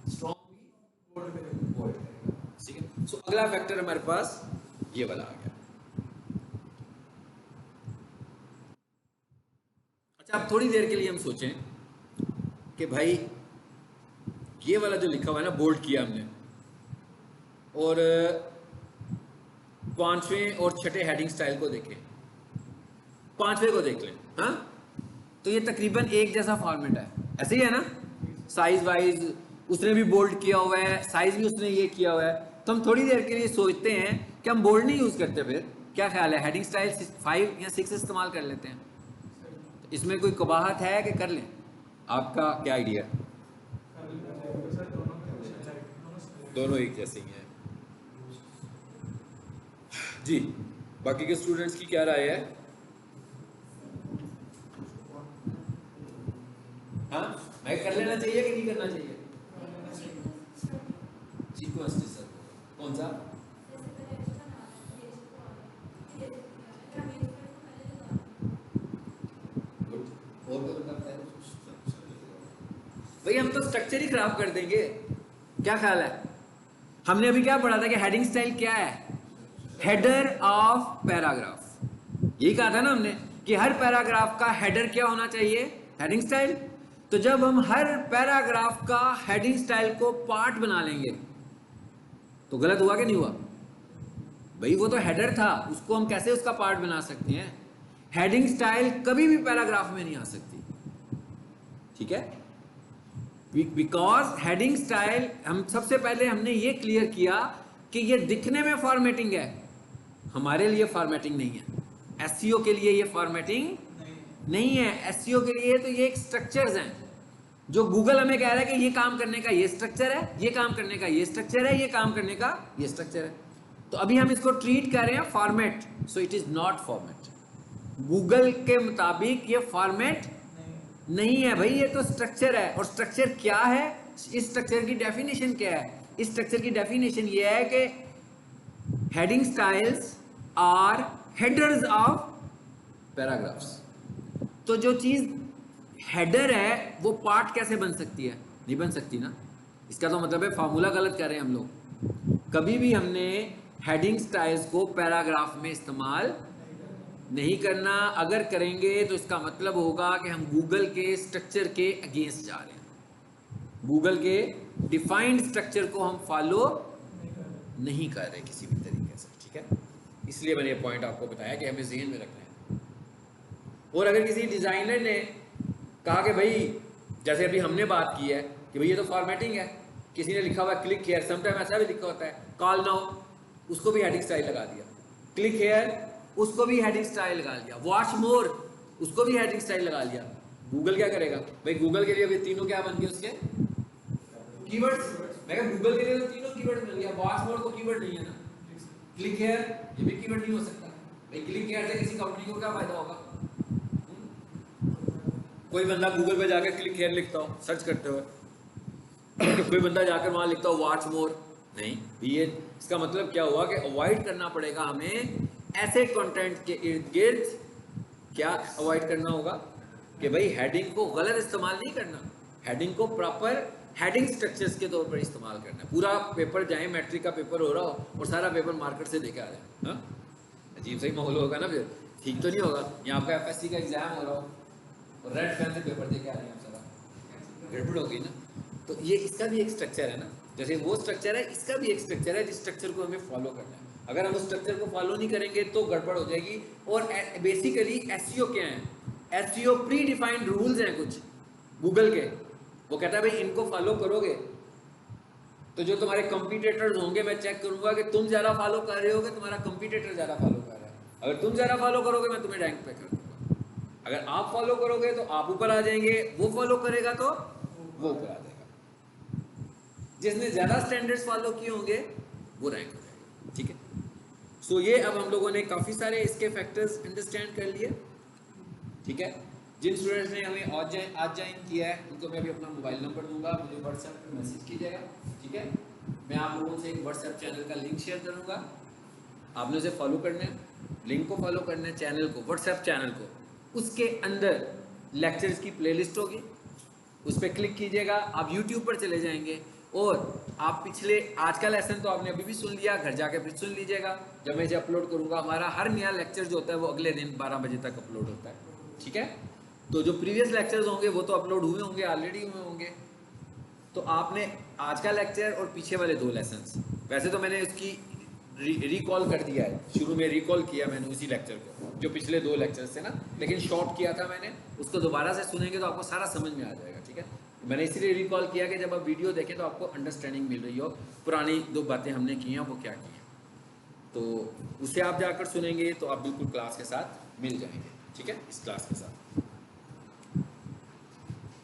स्ट्रॉन्ग भी बोल्ड करेगा, ठीक है। सो अगला फैक्टर हमारे पास ये वाला आ गया। अच्छा, अब थोड़ी देर के लिए हम सोचें कि भाई ये वाला जो लिखा हुआ है ना, बोल्ड किया हमने, और पांचवें और छठे हेडिंग स्टाइल को देखें, पांचवें को देख लें। हाँ, तो ये तकरीबन एक जैसा फॉर्मेट है, ऐसे ही है ना, साइज वाइज उसने भी बोल्ड किया हुआ है, साइज भी उसने ये किया हुआ है, तो हम थोड़ी देर के लिए सोचते हैं कि हम बोल्ड नहीं यूज करते, फिर क्या ख्याल है हेडिंग स्टाइल 5 या 6 इस्तेमाल कर लेते हैं? तो इसमें कोई कबाहत है कि कर लें? आपका क्या आइडिया? दोनों एक जैसे ही हैं जी। बाकी के स्टूडेंट्स की क्या राय है? हाँ, मैं कर लेना चाहिए कि नहीं करना चाहिए? सीक्वेंस कौन सा? और भाई हम तो स्ट्रक्चर ही खराब कर देंगे, क्या ख्याल है? हमने अभी क्या पढ़ा था कि हेडिंग स्टाइल क्या है? Header of paragraph. यही कहा था ना हमने कि हर पैराग्राफ का हेडर क्या होना चाहिए? Heading style. तो जब हम हर पैराग्राफ का हेडिंग स्टाइल को पार्ट बना लेंगे तो गलत हुआ कि नहीं हुआ? भाई वो तो हेडर था, उसको हम कैसे उसका पार्ट बना सकते हैं? हेडिंग स्टाइल कभी भी पैराग्राफ में नहीं आ सकती, ठीक है? बिकॉज हेडिंग स्टाइल, हम सबसे पहले हमने ये क्लियर किया कि ये दिखने में फॉर्मेटिंग है, हमारे लिए फॉर्मेटिंग नहीं है। एसईओ के लिए ये फॉर्मेटिंग नहीं है। एसईओ के लिए तो ये एक स्ट्रक्चर्स हैं जो गूगल हमें कह रहा है कि ये काम करने का ये स्ट्रक्चर है, ये काम करने का ये स्ट्रक्चर है, ये काम करने का ये स्ट्रक्चर है। तो अभी हम इसको ट्रीट कर रहे हैं format, so it is not format. Google के मुताबिक ये फॉर्मेट नहीं है भाई, ये तो स्ट्रक्चर है। और स्ट्रक्चर क्या है? इस स्ट्रक्चर की डेफिनेशन क्या है? इस स्ट्रक्चर की डेफिनेशन ये है कि heading styles are headers of paragraphs. तो जो चीज हेडर है वो पार्ट कैसे बन सकती है? नहीं बन सकती ना। इसका तो मतलब है फॉर्मूला गलत कर रहे हैं हम लोग। कभी भी हमने हेडिंग स्टाइल्स को पैराग्राफ में इस्तेमाल नहीं करना। अगर करेंगे तो इसका मतलब होगा कि हम गूगल के स्ट्रक्चर के अगेंस्ट जा रहे हैं। गूगल के डिफाइंड स्ट्रक्चर को हम फॉलो नहीं कर रहे किसी भी तरीके से, ठीक है? इसलिए मैंने ये पॉइंट आपको बताया कि हमें ज़हन में रखना है। और अगर किसी डिज़ाइनर ने कहा कि भाई, जैसे अभी हमने बात की है कि भाई ये तो फॉर्मेटिंग है, किसी ने लिखा हुआ क्लिक हेयर, समटाइम ऐसा भी लिखा होता है कॉल नाउ, उसको भी हेडिंग स्टाइल लगा दिया। क्लिक हेयर, उसको भी हेडिंग स्टाइल लगा लिया। वॉच मोर, उसको भी हेडिंग स्टाइल लगा लिया। गूगल क्या करेगा भाई? गूगल के लिए अभी तीनों क्या बन गए उसके कीवर्ड्स। मैं कहा गूगल के लिए तो तीनों कीवर्ड मिल गया। वॉच मोर तो कीवर्ड नहीं है ना, क्लिक हेयर ये भी कीवर्ड नहीं हो सकता भाई। क्लिक हेयर से किसी कंपनी को क्या फायदा होगा? कोई बंदा गूगल पे जाकर क्लिक हेयर लिखता हो सर्च करते हुए, कोई बंदा जाकर वहां लिखता हो वॉच मोर, नहीं। ये इसका मतलब क्या हुआ कि अवॉइड करना पड़ेगा हमें ऐसे कंटेंट के इर्द गिर्द। क्या अवॉइड करना होगा कि भाई हेडिंग को गलत इस्तेमाल नहीं करना, हेडिंग को प्रॉपर हेडिंग स्ट्रक्चर्स के तौर पर इस्तेमाल करना है। पूरा पेपर जाए, मैट्रिक का पेपर हो रहा हो और सारा पेपर मार्केट से लेके आ जाए, हाँ? अजीब सही माहौल होगा ना, फिर ठीक तो नहीं होगा। यहाँ पे एफएससी का एग्जाम हो रहा हो और रेड पेन से पेपर दे के आ रहे हैं, सारा गड़बड़ होगी ना। तो ये इसका भी एक स्ट्रक्चर है ना, जैसे वो स्ट्रक्चर है, इसका भी एक स्ट्रक्चर है, जिस स्ट्रक्चर को हमें फॉलो करना है। अगर हम उस स्ट्रक्चर को फॉलो नहीं करेंगे तो गड़बड़ हो जाएगी। और बेसिकली एसईओ क्या है? एसईओ प्री डिफाइंड रूल्स हैं कुछ गूगल के। वो कहता है भाई इनको फॉलो करोगे तो जो तुम्हारे कंपटीटर्स होंगे, मैं चेक करूंगा कि तुम ज़्यादा फॉलो कर रहे होगे, तुम्हारा कंपटीटर ज़्यादा फॉलो कर रहा है। अगर तुम ज़्यादा फॉलो करोगे मैं तुम्हें रैंक पे कर दूंगा। अगर आप फॉलो करोगे तो आप ऊपर आ जाएंगे, वो फॉलो करेगा तो वो ऊपर आ जाएगा। जिसने ज़्यादा स्टैंडर्ड्स फॉलो किए होंगे वो रैंक हो जाएगा, ठीक है? सो ये अब हम लोगों ने काफ़ी सारे इसके फैक्टर्स अंडरस्टैंड कर लिए, ठीक है? जिन स्टूडेंट्स ने हमें आज ज्वाइन किया है उनको मैं अभी अपना मोबाइल नंबर दूंगा, मुझे व्हाट्सएप पर मैसेज कीजिएगा, ठीक है? मैं आप लोगों से एक व्हाट्सएप चैनल का लिंक शेयर करूंगा, आपने उसे फॉलो करना है, लिंक को फॉलो करना है, चैनल को, व्हाट्सएप चैनल को। उसके अंदर लेक्चर्स की प्लेलिस्ट होगी, उस पर क्लिक कीजिएगा, आप यूट्यूब पर चले जाएंगे और आप पिछले आज का लेसन तो आपने अभी भी सुन लिया, घर जाके फिर सुन लीजिएगा। जब मैं इसे अपलोड करूंगा, हमारा हर नया लेक्चर जो होता है वो अगले दिन 12 बजे तक अपलोड होता है, ठीक है? तो जो प्रीवियस लेक्चर्स होंगे वो तो अपलोड हुए होंगे, ऑलरेडी हुए होंगे। तो आपने आज का लेक्चर और पीछे वाले 2 लेसन्स, वैसे तो मैंने उसकी रिकॉल कर दिया है, शुरू में रिकॉल किया मैंने उसी लेक्चर को जो पिछले 2 लेक्चर्स थे ना, लेकिन शॉर्ट किया था मैंने। उसको दोबारा से सुनेंगे तो आपको सारा समझ में आ जाएगा, ठीक है? मैंने इसलिए रिकॉल किया कि जब आप वीडियो देखें तो आपको अंडरस्टैंडिंग मिल रही हो पुरानी 2 बातें हमने की हैं वो क्या की हैं, तो उसे आप जाकर सुनेंगे तो आप बिल्कुल क्लास के साथ मिल जाएंगे, ठीक है, इस क्लास के साथ।